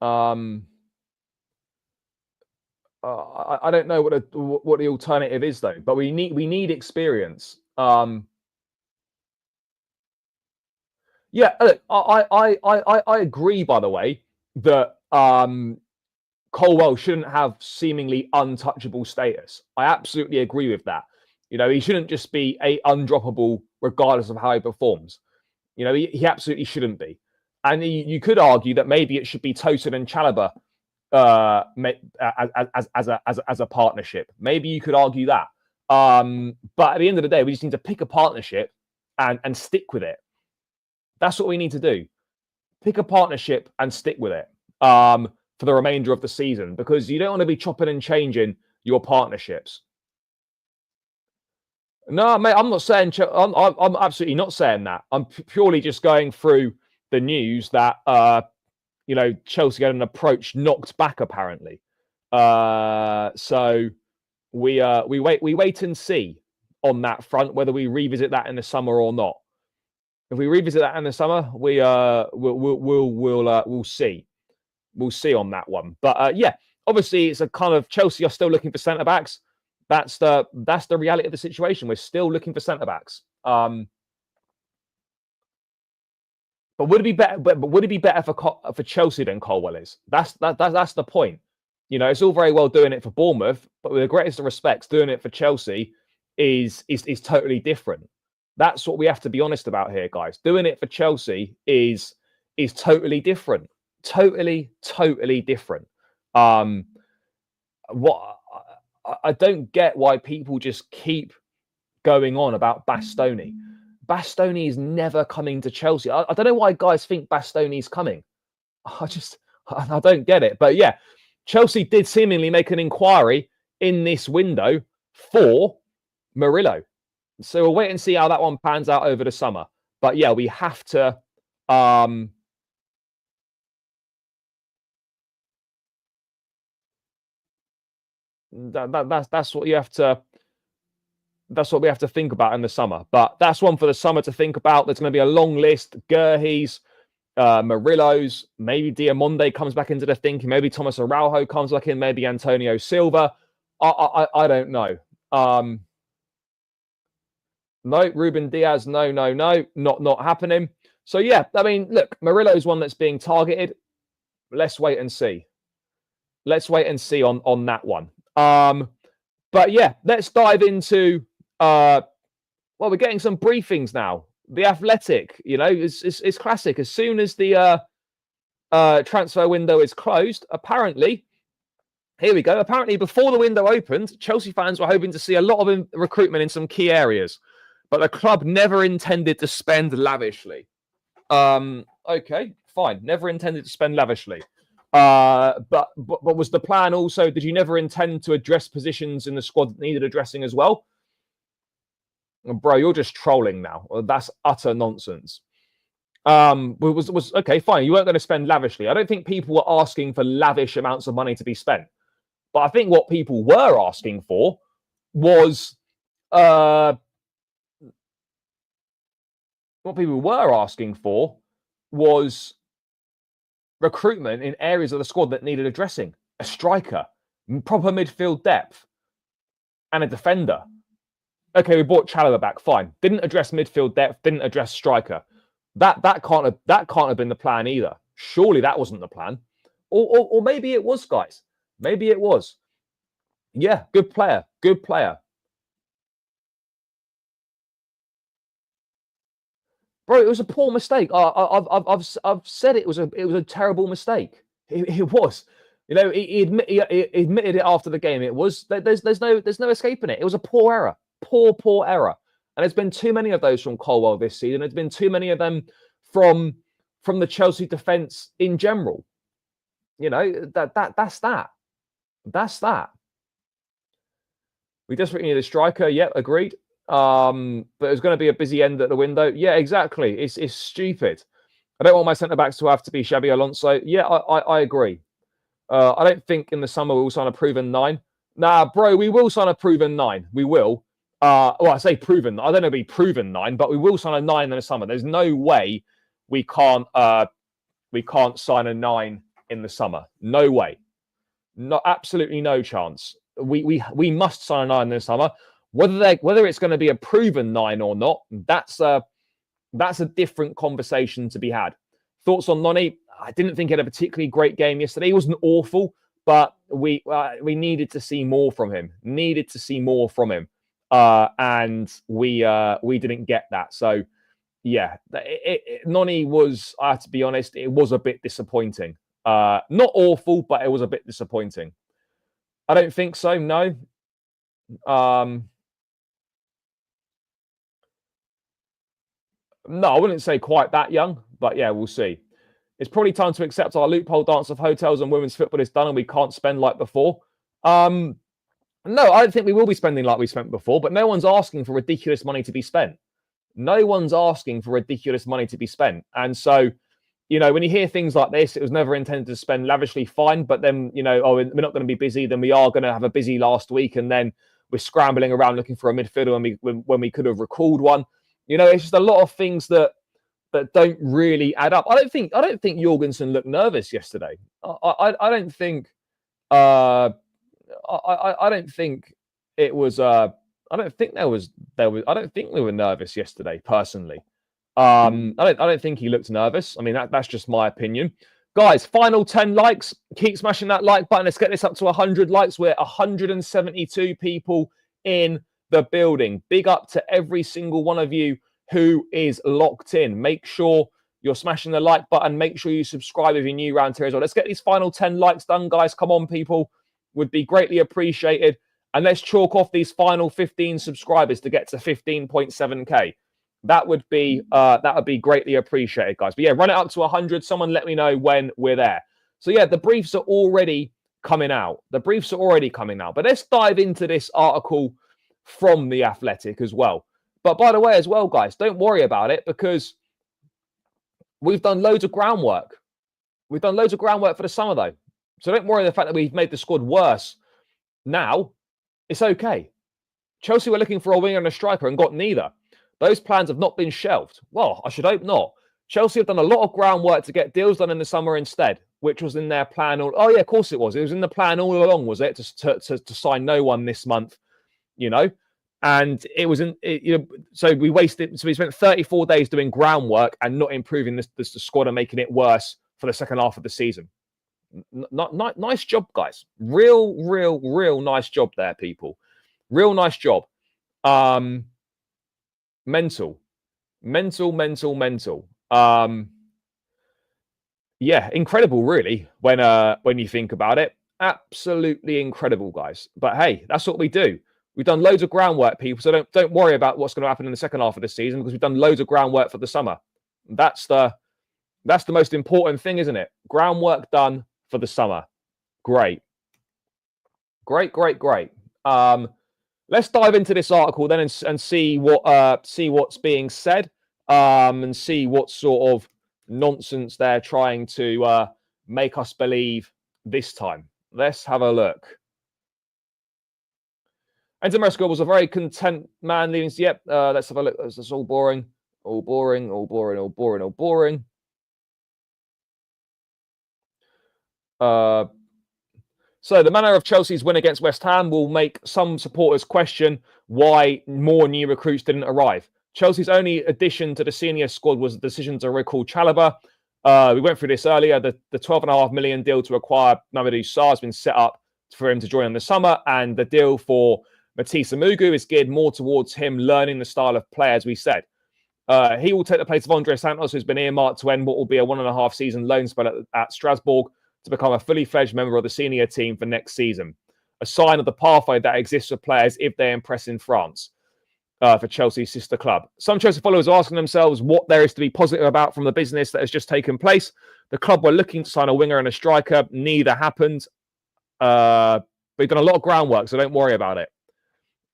I don't know what the alternative is though. But we need experience. Yeah, look, I agree. By the way, that Colwell shouldn't have seemingly untouchable status. I absolutely agree with that. He shouldn't just be undroppable regardless of how he performs. He absolutely shouldn't be. And you could argue that maybe it should be Tosin and Chalobah as a partnership. Maybe you could argue that. But at the end of the day, we just need to pick a partnership and stick with it. That's what we need to do. Pick a partnership and stick with it for the remainder of the season, because you don't want to be chopping and changing your partnerships. No, mate, I'm not saying. I'm absolutely not saying that. I'm purely just going through the news that Chelsea had an approach knocked back apparently. So we wait and see on that front whether we revisit that in the summer or not. If we revisit that in the summer, we'll see. We'll see on that one. But yeah, obviously it's a kind of Chelsea are still looking for centre backs. That's the reality of the situation. We're still looking for centre backs. But would it be better? But would it be better for Chelsea than Colwell is? That's the point. It's all very well doing it for Bournemouth, but with the greatest of respects, doing it for Chelsea is totally different. That's what we have to be honest about here, guys. Doing it for Chelsea is totally different. Totally different. What I don't get why people just keep going on about Bastoni. Bastoni is never coming to Chelsea. I don't know why guys think Bastoni's coming. I don't get it. But yeah, Chelsea did seemingly make an inquiry in this window for Murillo. So we'll wait and see how that one pans out over the summer. But yeah, we have to that's what you have to. That's what we have to think about in the summer. But that's one for the summer to think about. There's going to be a long list. Gurhi's, Murillo's, maybe Diamonde comes back into the thinking. Maybe Thomas Araujo comes back in. Maybe Antonio Silva. I don't know. No, Ruben Diaz. No. Not happening. So yeah, I mean, look, Murillo's one that's being targeted. Let's wait and see. Let's wait and see on that one. But yeah, let's dive into we're getting some briefings now. The Athletic, it's classic. As soon as the transfer window is closed, apparently, here we go. Apparently, before the window opened, Chelsea fans were hoping to see a lot of recruitment in some key areas, but the club never intended to spend lavishly. Okay, fine. Never intended to spend lavishly. But was the plan also, did you never intend to address positions in the squad that needed addressing as well? Bro, you're just trolling now. That's utter nonsense. Okay, fine. You weren't going to spend lavishly. I don't think people were asking for lavish amounts of money to be spent. But I think what people were asking for was recruitment in areas of the squad that needed addressing. A striker, proper midfield depth, and a defender. Okay, we brought Chalobah back, fine. Didn't address midfield depth, didn't address striker. That can't have been the plan either. Surely that wasn't the plan. Or maybe it was, guys. Maybe it was. Yeah, good player. Bro, it was a poor mistake. I've said it was a terrible mistake. It was. He admitted it after the game. It was. There's no escaping it. It was a poor error. Poor error. And there's been too many of those from Colwell this season. There's been too many of them from the Chelsea defence in general. That's that. We desperately need a striker. Yep, agreed. But it's going to be a busy end at the window. Yeah, exactly. It's stupid. I don't want my centre backs to have to be Xabi Alonso. Yeah, I agree. I don't think in the summer we'll sign a proven 9. Nah, bro, we will sign a proven 9. We will. I say proven. I don't know if it'll be proven 9, but we will sign a 9 in the summer. There's no way we can't sign a 9 in the summer. No way. No, absolutely no chance. We must sign a 9 in the summer. Whether it's going to be a proven 9 or not, that's a different conversation to be had. Thoughts on Noni? I didn't think he had a particularly great game yesterday. He wasn't awful, but we needed to see more from him. And we didn't get that. So yeah, Noni was, I have to be honest, it was a bit disappointing. Not awful, but it was a bit disappointing. I don't think so, no. No, I wouldn't say quite that young, but yeah, we'll see. It's probably time to accept our loophole dance of hotels and women's football is done and we can't spend like before. No, I don't think we will be spending like we spent before, but no one's asking for ridiculous money to be spent. No one's asking for ridiculous money to be spent. And so, you know, when you hear things like this, it was never intended to spend lavishly, fine. But then, you know, oh, we're not going to be busy. Then we are going to have a busy last week. And then we're scrambling around looking for a midfielder when we could have recalled one. You know, it's just a lot of things that don't really add up. I don't think Jorgensen looked nervous yesterday. I don't think I don't think it was I don't think I don't think we were nervous yesterday, personally. I don't think he looked nervous. I mean, that's just my opinion. Guys, final 10 likes. Keep smashing that like button. Let's get this up to 100 likes. We're 172 people in the building. Big up to every single one of you who is locked in. Make sure you're smashing the like button. Make sure you subscribe if you're new around here as well. Let's get these final 10 likes done, guys. Come on, people. Would be greatly appreciated. And let's chalk off these final 15 subscribers to get to 15.7k. That would be greatly appreciated, guys. But yeah, run it up to 100. Someone let me know when we're there. So yeah, the briefs are already coming out. But let's dive into this article from The Athletic as well. But by the way, as well, guys, don't worry about it because we've done loads of groundwork. We've done loads of groundwork for the summer, though. So don't worry the fact that we've made the squad worse. Now, it's okay. Chelsea were looking for a winger and a striker and got neither. Those plans have not been shelved. Well, I should hope not. Chelsea have done a lot of groundwork to get deals done in the summer instead, which was in their plan. Oh, yeah, of course it was. It was in the plan all along, was it? To sign no one this month, you know? And it was so we spent 34 days doing groundwork and not improving the squad and making it worse for the second half of the season. Nice job, guys. Real nice job there, people. Real nice job. Mental. Yeah, incredible, really, when you think about it. Absolutely incredible, guys. But hey, that's what we do. We've done loads of groundwork, people, so don't worry about what's going to happen in the second half of the season because we've done loads of groundwork for the summer. That's the most important thing, isn't it? Groundwork done for the summer. Great. Let's dive into this article then and see what's being said and see what sort of nonsense they're trying to make us believe this time. Let's have a look. Enzo Maresca was a very content man leaving. Yep, let's have a look. It's all boring. All boring. So the manner of Chelsea's win against West Ham will make some supporters question why more new recruits didn't arrive. Chelsea's only addition to the senior squad was the decision to recall Chalobah. We went through this earlier. The $12.5 million deal to acquire Mamadou Sarr has been set up for him to join in the summer, and the deal for Mathis Amougou is geared more towards him learning the style of play, as we said. He will take the place of Andre Santos, who's been earmarked to end what will be a 1.5 season loan spell at Strasbourg to become a fully fledged member of the senior team for next season. A sign of the pathway that exists for players if they impress in France for Chelsea's sister club. Some Chelsea followers are asking themselves what there is to be positive about from the business that has just taken place. The club were looking to sign a winger and a striker. Neither happened. But we've done a lot of groundwork, so don't worry about it.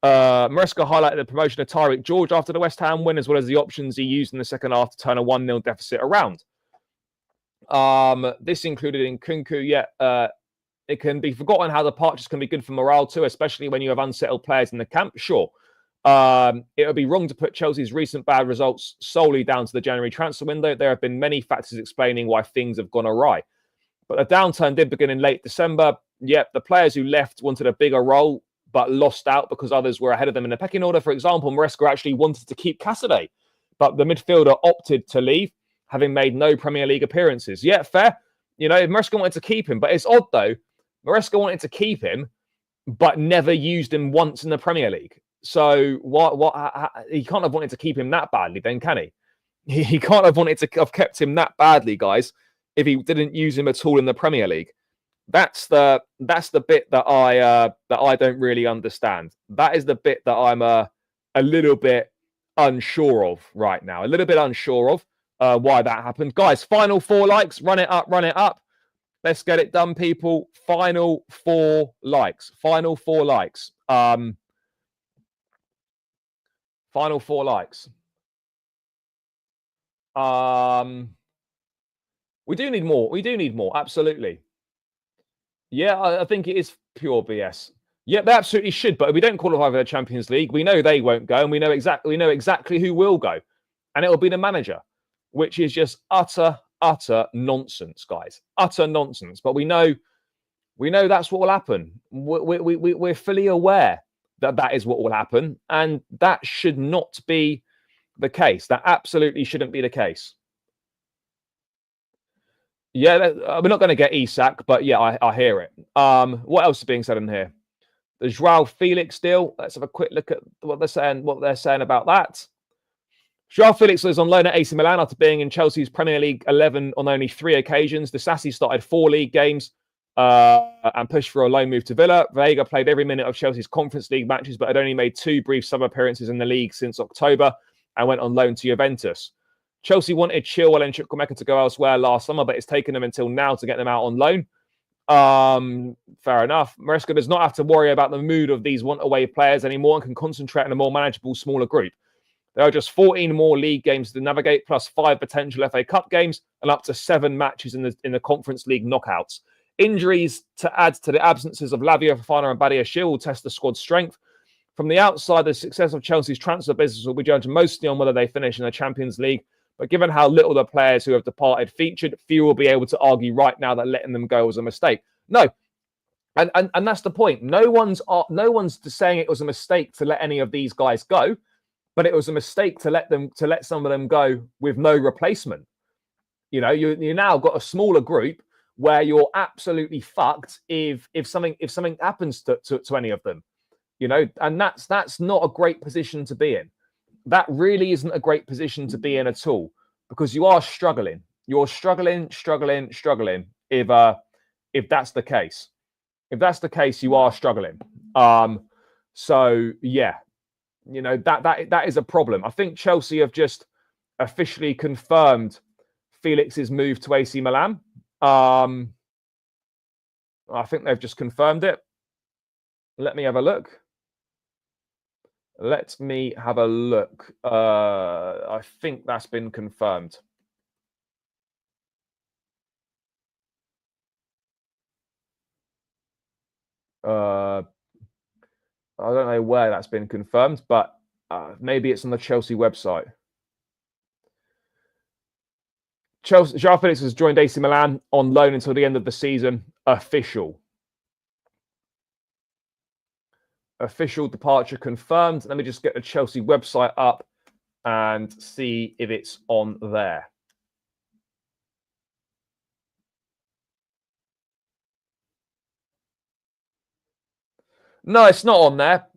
Maresca highlighted the promotion of Tyreek George after the West Ham win, as well as the options he used in the second half to turn a 1-0 deficit around. This included in Nkunku, it can be forgotten how departures can be good for morale too, especially when you have unsettled players in the camp. Sure. It would be wrong to put Chelsea's recent bad results solely down to the January transfer window. There have been many factors explaining why things have gone awry. But the downturn did begin in late December. Yep, the players who left wanted a bigger role, but lost out because others were ahead of them in the pecking order. For example, Maresca actually wanted to keep Cassidy, but the midfielder opted to leave, having made no Premier League appearances. Yeah, fair. You know, Maresca wanted to keep him, but it's odd though. Maresca wanted to keep him, but never used him once in the Premier League. So what he can't have wanted to keep him that badly then, can he? he can't have wanted to have kept him that badly, guys, if he didn't use him at all in the Premier League. That's the bit that I don't really understand. That is the bit that I'm a little bit unsure of right now. A little bit unsure of why that happened. Guys, final 4 likes. Run it up, run it up. Let's get it done, people. Final 4 likes. Final 4 likes. Final 4 likes. We do need more. We do need more. Absolutely. Yeah, I think it is pure BS. Yeah, they absolutely should. But if we don't qualify for the Champions League, we know they won't go, and we know exactly who will go, and it will be the manager, which is just utter nonsense, guys. Utter nonsense. But we know that's what will happen. We're fully aware that is what will happen, and that should not be the case. That absolutely shouldn't be the case. Yeah, we're not going to get Isak, but yeah, I hear it. What else is being said in here? The Joao Felix deal. Let's have a quick look at what they're saying about that. Joao Felix was on loan at AC Milan after being in Chelsea's Premier League 11 on only 3 occasions. Disasi started 4 league games and pushed for a loan move to Villa. Vega played every minute of Chelsea's Conference League matches, but had only made 2 brief sub appearances in the league since October and went on loan to Juventus. Chelsea wanted Chilwell and Chukwuemeka to go elsewhere last summer, but it's taken them until now to get them out on loan. Fair enough. Maresca does not have to worry about the mood of these want-away players anymore and can concentrate on a more manageable, smaller group. There are just 14 more league games to navigate, plus 5 potential FA Cup games and up to 7 matches in the Conference League knockouts. Injuries to add to the absences of Lavia, Fofana and Badiashile will test the squad's strength. From the outside, the success of Chelsea's transfer business will be judged mostly on whether they finish in the Champions League. But given how little the players who have departed featured, few will be able to argue right now that letting them go was a mistake. No, and that's the point. No one's saying it was a mistake to let any of these guys go, but it was a mistake to let some of them go with no replacement. You know, you now got a smaller group where you're absolutely fucked if something happens to any of them. You know, and that's not a great position to be in. That really isn't a great position to be in at all, because you are struggling. You're struggling. If that's the case, you are struggling. So yeah, you know, that is a problem. I think Chelsea have just officially confirmed Felix's move to AC Milan. I think they've just confirmed it. Let me have a look. I think that's been confirmed. I don't know where that's been confirmed, but maybe it's on the Chelsea website. Joao Felix has joined AC Milan on loan until the end of the season. Official departure confirmed. Let me just get the Chelsea website up and see if it's on there. No, it's not on there.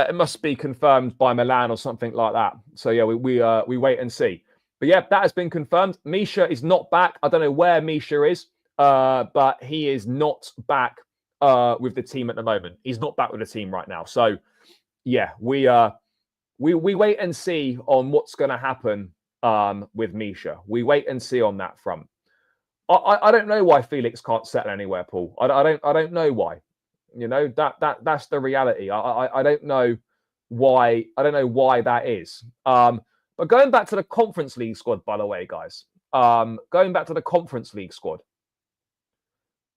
It must be confirmed by Milan or something like that. So yeah, we wait and see. But yeah, that has been confirmed. Misha is not back. I don't know where Misha is, but he is not back with the team at the moment. He's not back with the team right now. So yeah, we wait and see on what's going to happen with Misha. We wait and see on that front. I don't know why Felix can't settle anywhere, Paul. I don't know why. You know, that's the reality. I don't know why. I don't know why that is. But going back to the Conference League squad, by the way, guys. Going back to the Conference League squad,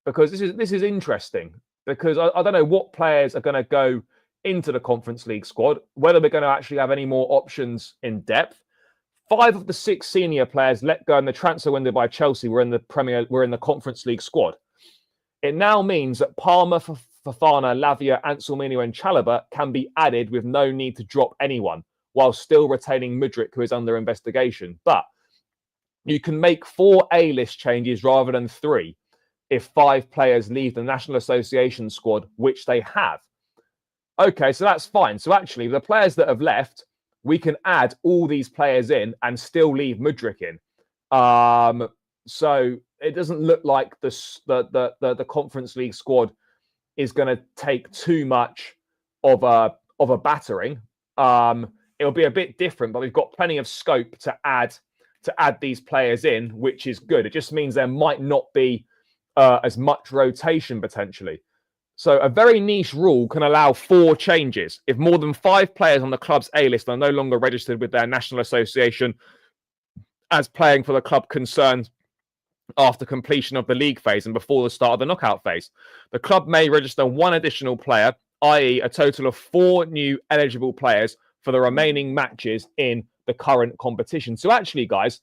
because this is interesting. Because I don't know what players are going to go into the Conference League squad, whether we're going to actually have any more options in depth. 5 of the 6 senior players let go in the transfer window by Chelsea were in the Conference League squad. It now means that Palmer, Fofana, Lavia, Anselmino and Chalobah can be added with no need to drop anyone, while still retaining Mudryk, who is under investigation. But you can make 4 A-list changes rather than 3 if 5 players leave the National Association squad, which they have. Okay, so that's fine. So actually, the players that have left, we can add all these players in and still leave Mudryk in. So it doesn't look like the Conference League squad is going to take too much of a battering. It'll be a bit different, but we've got plenty of scope to add these players in, which is good. It just means there might not be as much rotation potentially. So a very niche rule can allow 4 changes. If more than 5 players on the club's A-list are no longer registered with their national association as playing for the club concerned after completion of the league phase and before the start of the knockout phase, the club may register 1 additional player, i.e. a total of 4 new eligible players for the remaining matches in the current competition. So actually, guys,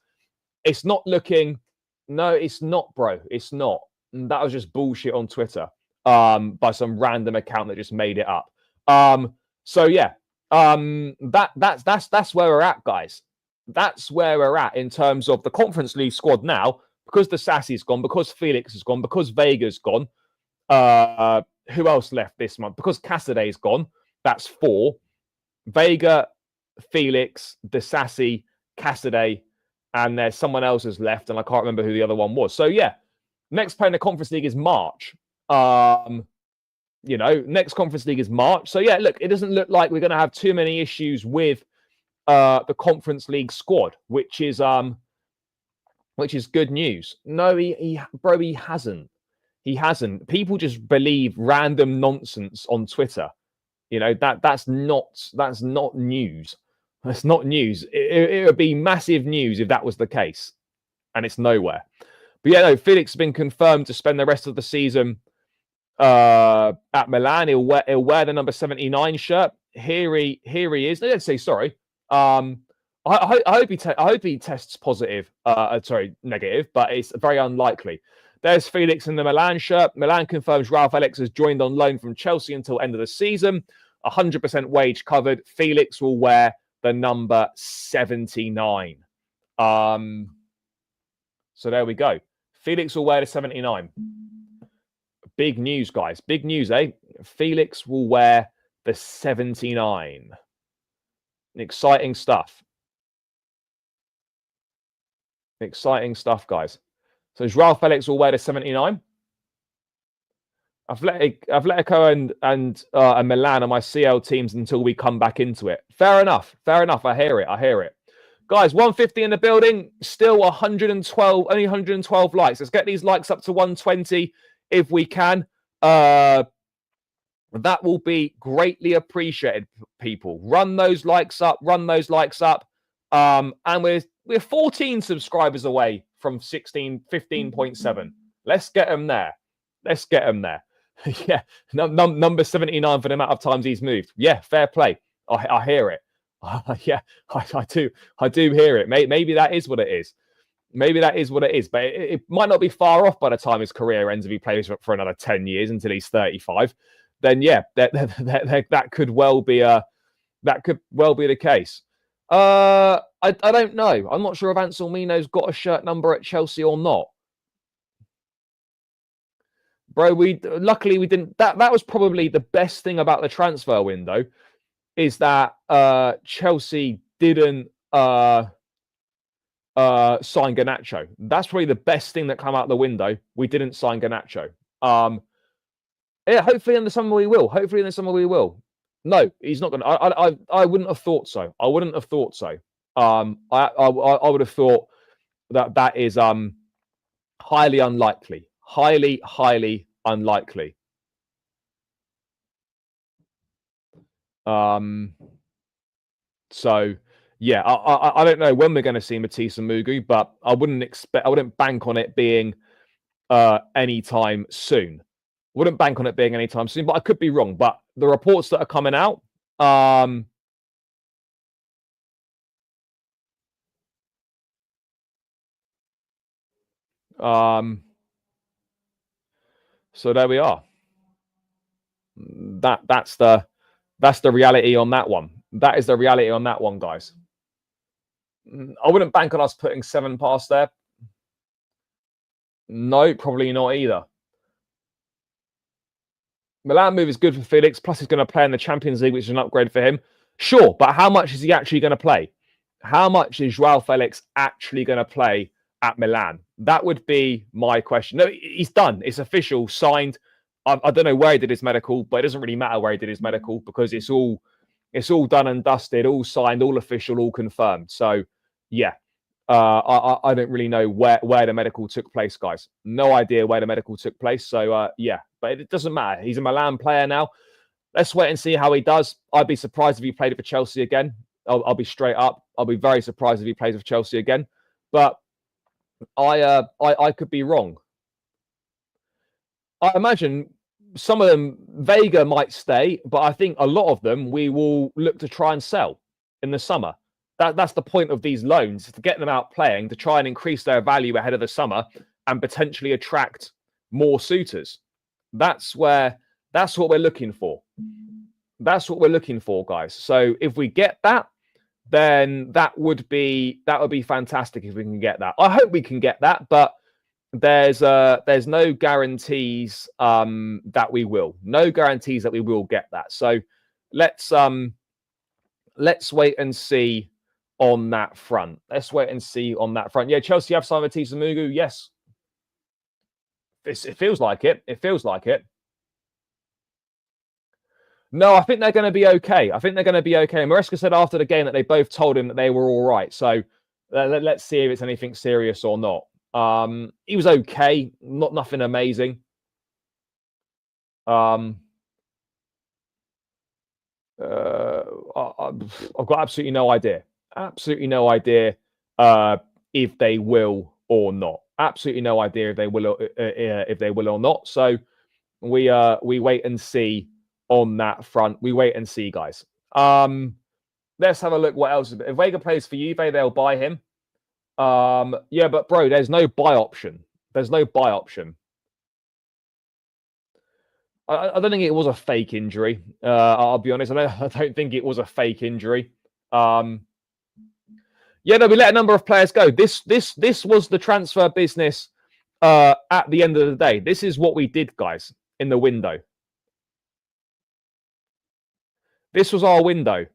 it's not looking... No, it's not, bro. It's not. That was just bullshit on Twitter. By some random account that just made it up. So yeah, that's where we're at, guys. That's where we're at in terms of the Conference League squad now, because Disasi's gone, because Felix is gone, because Vega's gone. Who else left this month? Because Casadei's gone. That's 4. Vega, Felix, Disasi, Casadei, and there's someone else has left, and I can't remember who the other one was. So yeah, next play in the Conference League is March. Next Conference League is March. So yeah, look, it doesn't look like we're going to have too many issues with the Conference League squad, which is good news. No, he hasn't. He hasn't. People just believe random nonsense on Twitter. That's not news. That's not news. It would be massive news if that was the case, and it's nowhere. But yeah, no, Felix has been confirmed to spend the rest of the season at Milan. He'll wear the number 79 shirt. Here he is. Let's say sorry. I hope he tests negative, but it's very unlikely. There's Felix in the Milan shirt. Milan confirms Joao Felix has joined on loan from Chelsea until end of the season. 100% wage covered. Felix will wear the number 79. So there we go. Felix will wear the 79. Big news, guys. Big news, eh? Felix will wear the 79. Exciting stuff. Exciting stuff, guys. So Joao Felix will wear the 79. Atletico and Milan are my CL teams until we come back into it. Fair enough. Fair enough. I hear it. Guys, 150 in the building. Still 112. Only 112 likes. Let's get these likes up to 120 if we can. That will be greatly appreciated, people. Run those likes up. And we're 14 subscribers away from 15.7. Let's get them there. Yeah, number 79 for the amount of times he's moved. Yeah, fair play. I hear it. Yeah, I do hear it. Maybe that is what it is. But it might not be far off by the time his career ends if he plays for another 10 years until he's 35. Then yeah, that could well be the case. I don't know. I'm not sure if Anselmino's got a shirt number at Chelsea or not. Bro, luckily we didn't. That was probably the best thing about the transfer window, is that Chelsea didn't sign Garnacho. That's probably the best thing that came out the window. We didn't sign Garnacho. Yeah, hopefully in the summer we will. No, he's not going to. I wouldn't have thought so. I would have thought that is highly unlikely. Highly unlikely. So yeah, I don't know when we're going to see Mathis Amougou, but I wouldn't bank on it being anytime soon. Wouldn't bank on it being anytime soon, but I could be wrong. But the reports that are coming out, so there we are. That's the reality on that one. That is the reality on that one, guys. I wouldn't bank on us putting 7 past there. No, probably not either. Milan move is good for Felix. Plus, he's going to play in the Champions League, which is an upgrade for him. Sure, but how much is he actually going to play? How much is Joao Felix actually going to play at Milan? That would be my question. No, he's done. It's official, signed. I don't know where he did his medical, but it doesn't really matter where he did his medical because it's all done and dusted, all signed, all official, all confirmed. So, yeah, I don't really know where the medical took place, guys. No idea where the medical took place. So, yeah, but it doesn't matter. He's a Milan player now. Let's wait and see how he does. I'd be surprised if he played for Chelsea again. I'll be straight up. I'll be very surprised if he plays for Chelsea again. But I could be wrong. I imagine some of them, Vega might stay, but I think a lot of them we will look to try and sell in the summer. That's the point of these loans, is to get them out playing, to try and increase their value ahead of the summer and potentially attract more suitors. That's what we're looking for. That's what we're looking for, guys. So if we get that, then that would be fantastic if we can get that. I hope we can get that, but there's no guarantees that we will. No guarantees that we will get that. So let's wait and see on that front. Let's wait and see on that front. Yeah, Chelsea have signed Mathis Amougou. Yes. It feels like it. It feels like it. No, I think they're going to be okay. I think they're going to be okay. Maresca said after the game that they both told him that they were all right. So let's see if it's anything serious or not. He was okay, nothing amazing. I've got absolutely no idea. Absolutely no idea if they will or not. Absolutely no idea if they will or not. So we wait and see on that front. We wait and see, guys. Let's have a look what else. If Vega plays for Juve, they'll buy him. Yeah, but bro, there's no buy option. There's no buy option. I don't think it was a fake injury. I'll be honest. I don't think it was a fake injury. Yeah, no, we let a number of players go. This was the transfer business at the end of the day. This is what we did, guys, in the window. This was our window.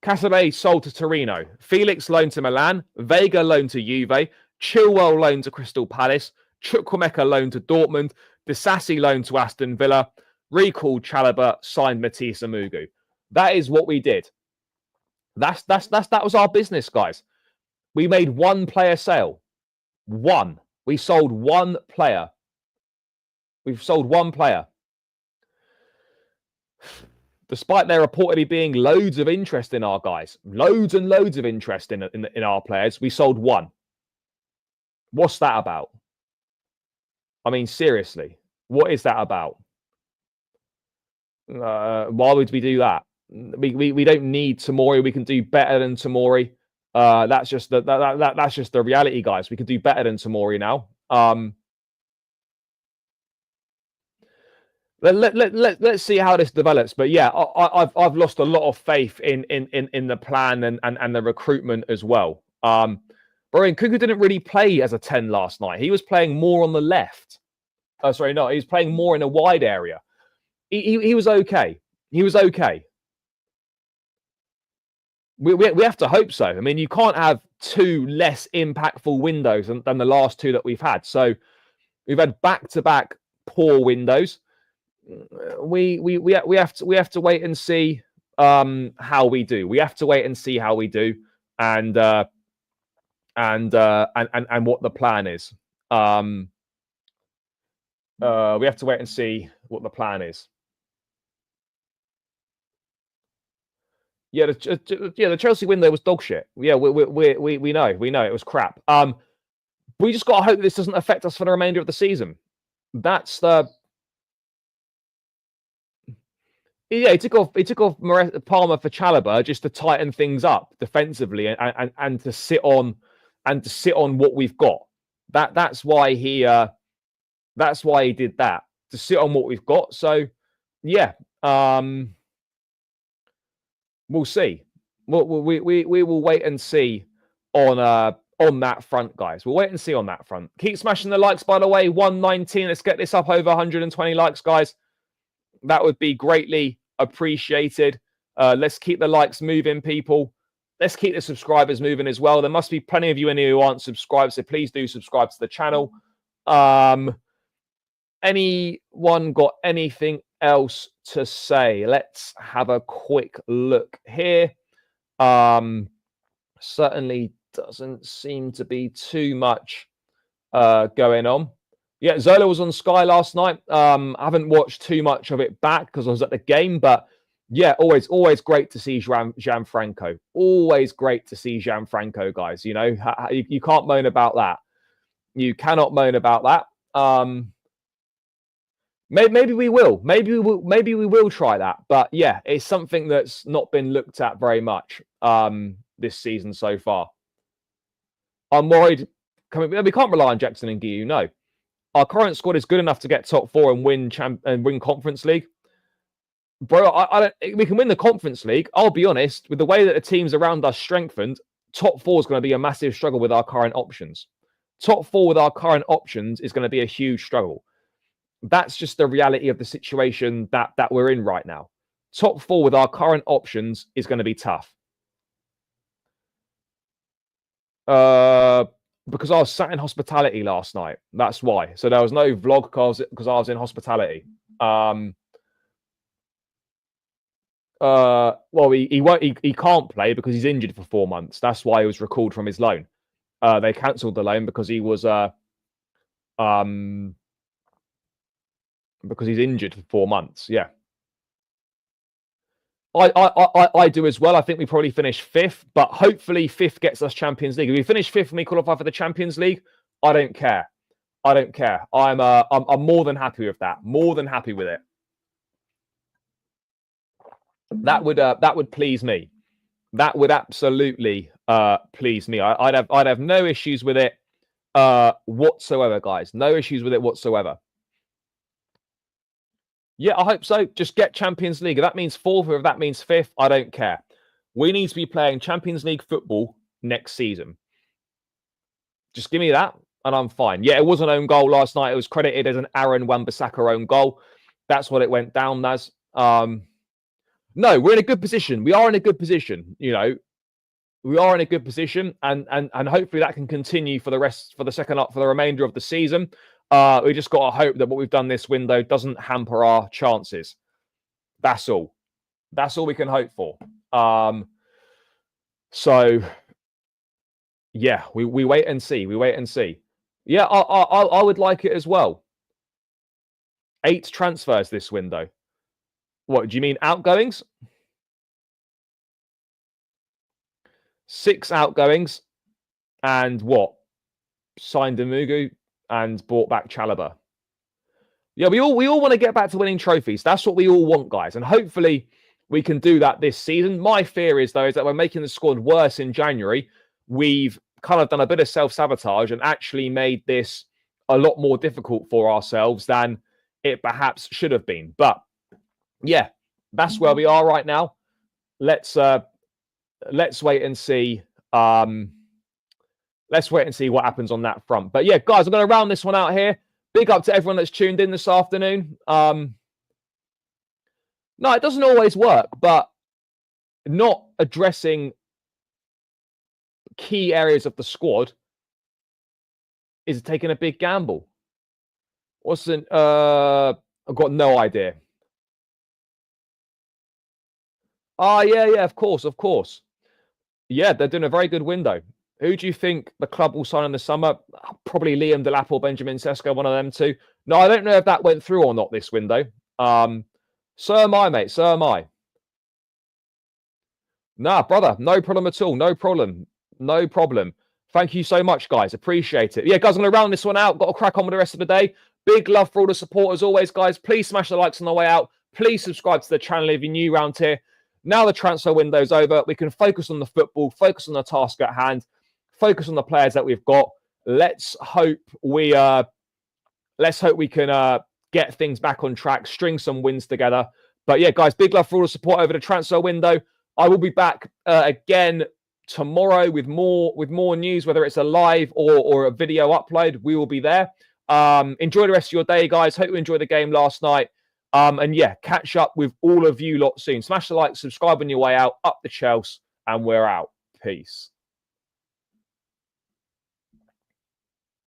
Casabe sold to Torino. Felix loaned to Milan. Vega loaned to Juve. Chilwell loaned to Crystal Palace. Chukwuemeka loaned to Dortmund. Disasi loaned to Aston Villa. Recalled Chalobah. Signed Mathis Amougou. That is what we did. That was our business, guys. We made one player sale. One. We sold one player. We've sold one player. Despite there reportedly being loads of interest in our guys, loads and loads of interest in our players, we sold one. What's that about? I mean, seriously, what is that about? Why would we do that? We don't need Tomori. We can do better than Tomori. That's just the reality, guys. We can do better than Tomori now. Let's see how this develops. But yeah, I've lost a lot of faith in the plan and the recruitment as well. Brian Cuckoo didn't really play as a 10 last night. He was playing more on the left. Oh, sorry, no, he was playing more in a wide area. He was okay. He was okay. We have to hope so. I mean, you can't have two less impactful windows than the last two that we've had. So we've had back-to-back poor windows. We have to wait and see how we do. We have to wait and see how we do, and what the plan is. We have to wait and see what the plan is. Yeah, the Chelsea window was dog shit. Yeah, we know it was crap. We just got to hope this doesn't affect us for the remainder of the season. That's the. Yeah, he took off Palmer for Chalobah just to tighten things up defensively and to sit on what we've got. That's why he did that, to sit on what we've got. So yeah, we'll see. We will wait and see on that front, guys. We'll wait and see on that front. Keep smashing the likes, by the way. 119. Let's get this up over 120 likes, guys. That would be greatly appreciated. Let's keep the likes moving, people. Let's keep the subscribers moving as well. There must be plenty of you in here who aren't subscribed, so please do subscribe to the channel. Anyone got anything else to say? Let's have a quick look here. Certainly doesn't seem to be too much going on. Yeah, Zola was on Sky last night. I haven't watched too much of it back because I was at the game, but yeah, always great to see Gianfranco. Always great to see Gianfranco, guys. You know, you can't moan about that. You cannot moan about that. Maybe we will. Maybe we will try that. But yeah, it's something that's not been looked at very much this season so far. I'm worried. We can't rely on Jackson and Guiu. No, our current squad is good enough to get top 4 and win Conference League. Bro, I don't. We can win the Conference League. I'll be honest. With the way that the teams around us strengthened, top 4 is going to be a massive struggle with our current options. Top 4 with our current options is going to be a huge struggle. That's just the reality of the situation that we're in right now. Top 4 with our current options is going to be tough. Because I was sat in hospitality last night. That's why. So there was no vlog because I was in hospitality. Well, he can't play because he's injured for 4 months. That's why he was recalled from his loan. They cancelled the loan because he was because he's injured for 4 months. Yeah. I do as well. I think we probably finish 5th, but hopefully 5th gets us Champions League. If we finish 5th and we qualify for the Champions League, I don't care. I don't care. I'm more than happy with that. More than happy with it. That would please me. That would absolutely please me. I'd have no issues with it whatsoever, guys. No issues with it whatsoever. Yeah, I hope so. Just get Champions League. If that means 4th or if that means 5th, I don't care. We need to be playing Champions League football next season. Just give me that and I'm fine. Yeah, it was an own goal last night. It was credited as an Aaron Wan-Bissaka own goal. That's what it went down as. No, we're in a good position. We are in a good position. You know, we are in a good position, and hopefully that can continue for the remainder of the season. We just got to hope that what we've done this window doesn't hamper our chances. That's all. That's all we can hope for. So yeah, we wait and see. We wait and see. Yeah, I would like it as well. 8 transfers this window. What do you mean outgoings? 6 outgoings, and what? Signed Amougou and brought back Chalobah. Yeah, we all want to get back to winning trophies. That's what we all want, guys. And hopefully we can do that this season. My fear is, though, is that we're making the squad worse in January. We've kind of done a bit of self-sabotage and actually made this a lot more difficult for ourselves than it perhaps should have been. But yeah, that's where we are right now. Let's wait and see. Let's wait and see what happens on that front. But yeah, guys, I'm going to round this one out here. Big up to everyone that's tuned in this afternoon. No, it doesn't always work, but not addressing key areas of the squad is taking a big gamble. I've got no idea. Oh, yeah, of course. Yeah, they're doing a very good window. Who do you think the club will sign in the summer? Probably Liam Delap or Benjamin Sesko, one of them two. No, I don't know if that went through or not this window. So am I, mate. So am I. Nah, brother, no problem at all. No problem. Thank you so much, guys. Appreciate it. Yeah, guys, I'm going to round this one out. Got to crack on with the rest of the day. Big love for all the support as always, guys. Please smash the likes on the way out. Please subscribe to the channel if you're new around here. Now the transfer window's over. We can focus on the football, focus on the task at hand, focus on the players that we've got. Let's hope we can get things back on track, string some wins together. But yeah, guys, big love for all the support over the transfer window. I will be back again tomorrow with more news, whether it's a live or a video upload. We will be there. Enjoy the rest of your day, guys. Hope you enjoyed the game last night. And yeah, catch up with all of you lot soon. Smash the like, subscribe on your way out, up the Chelsea, and we're out. Peace.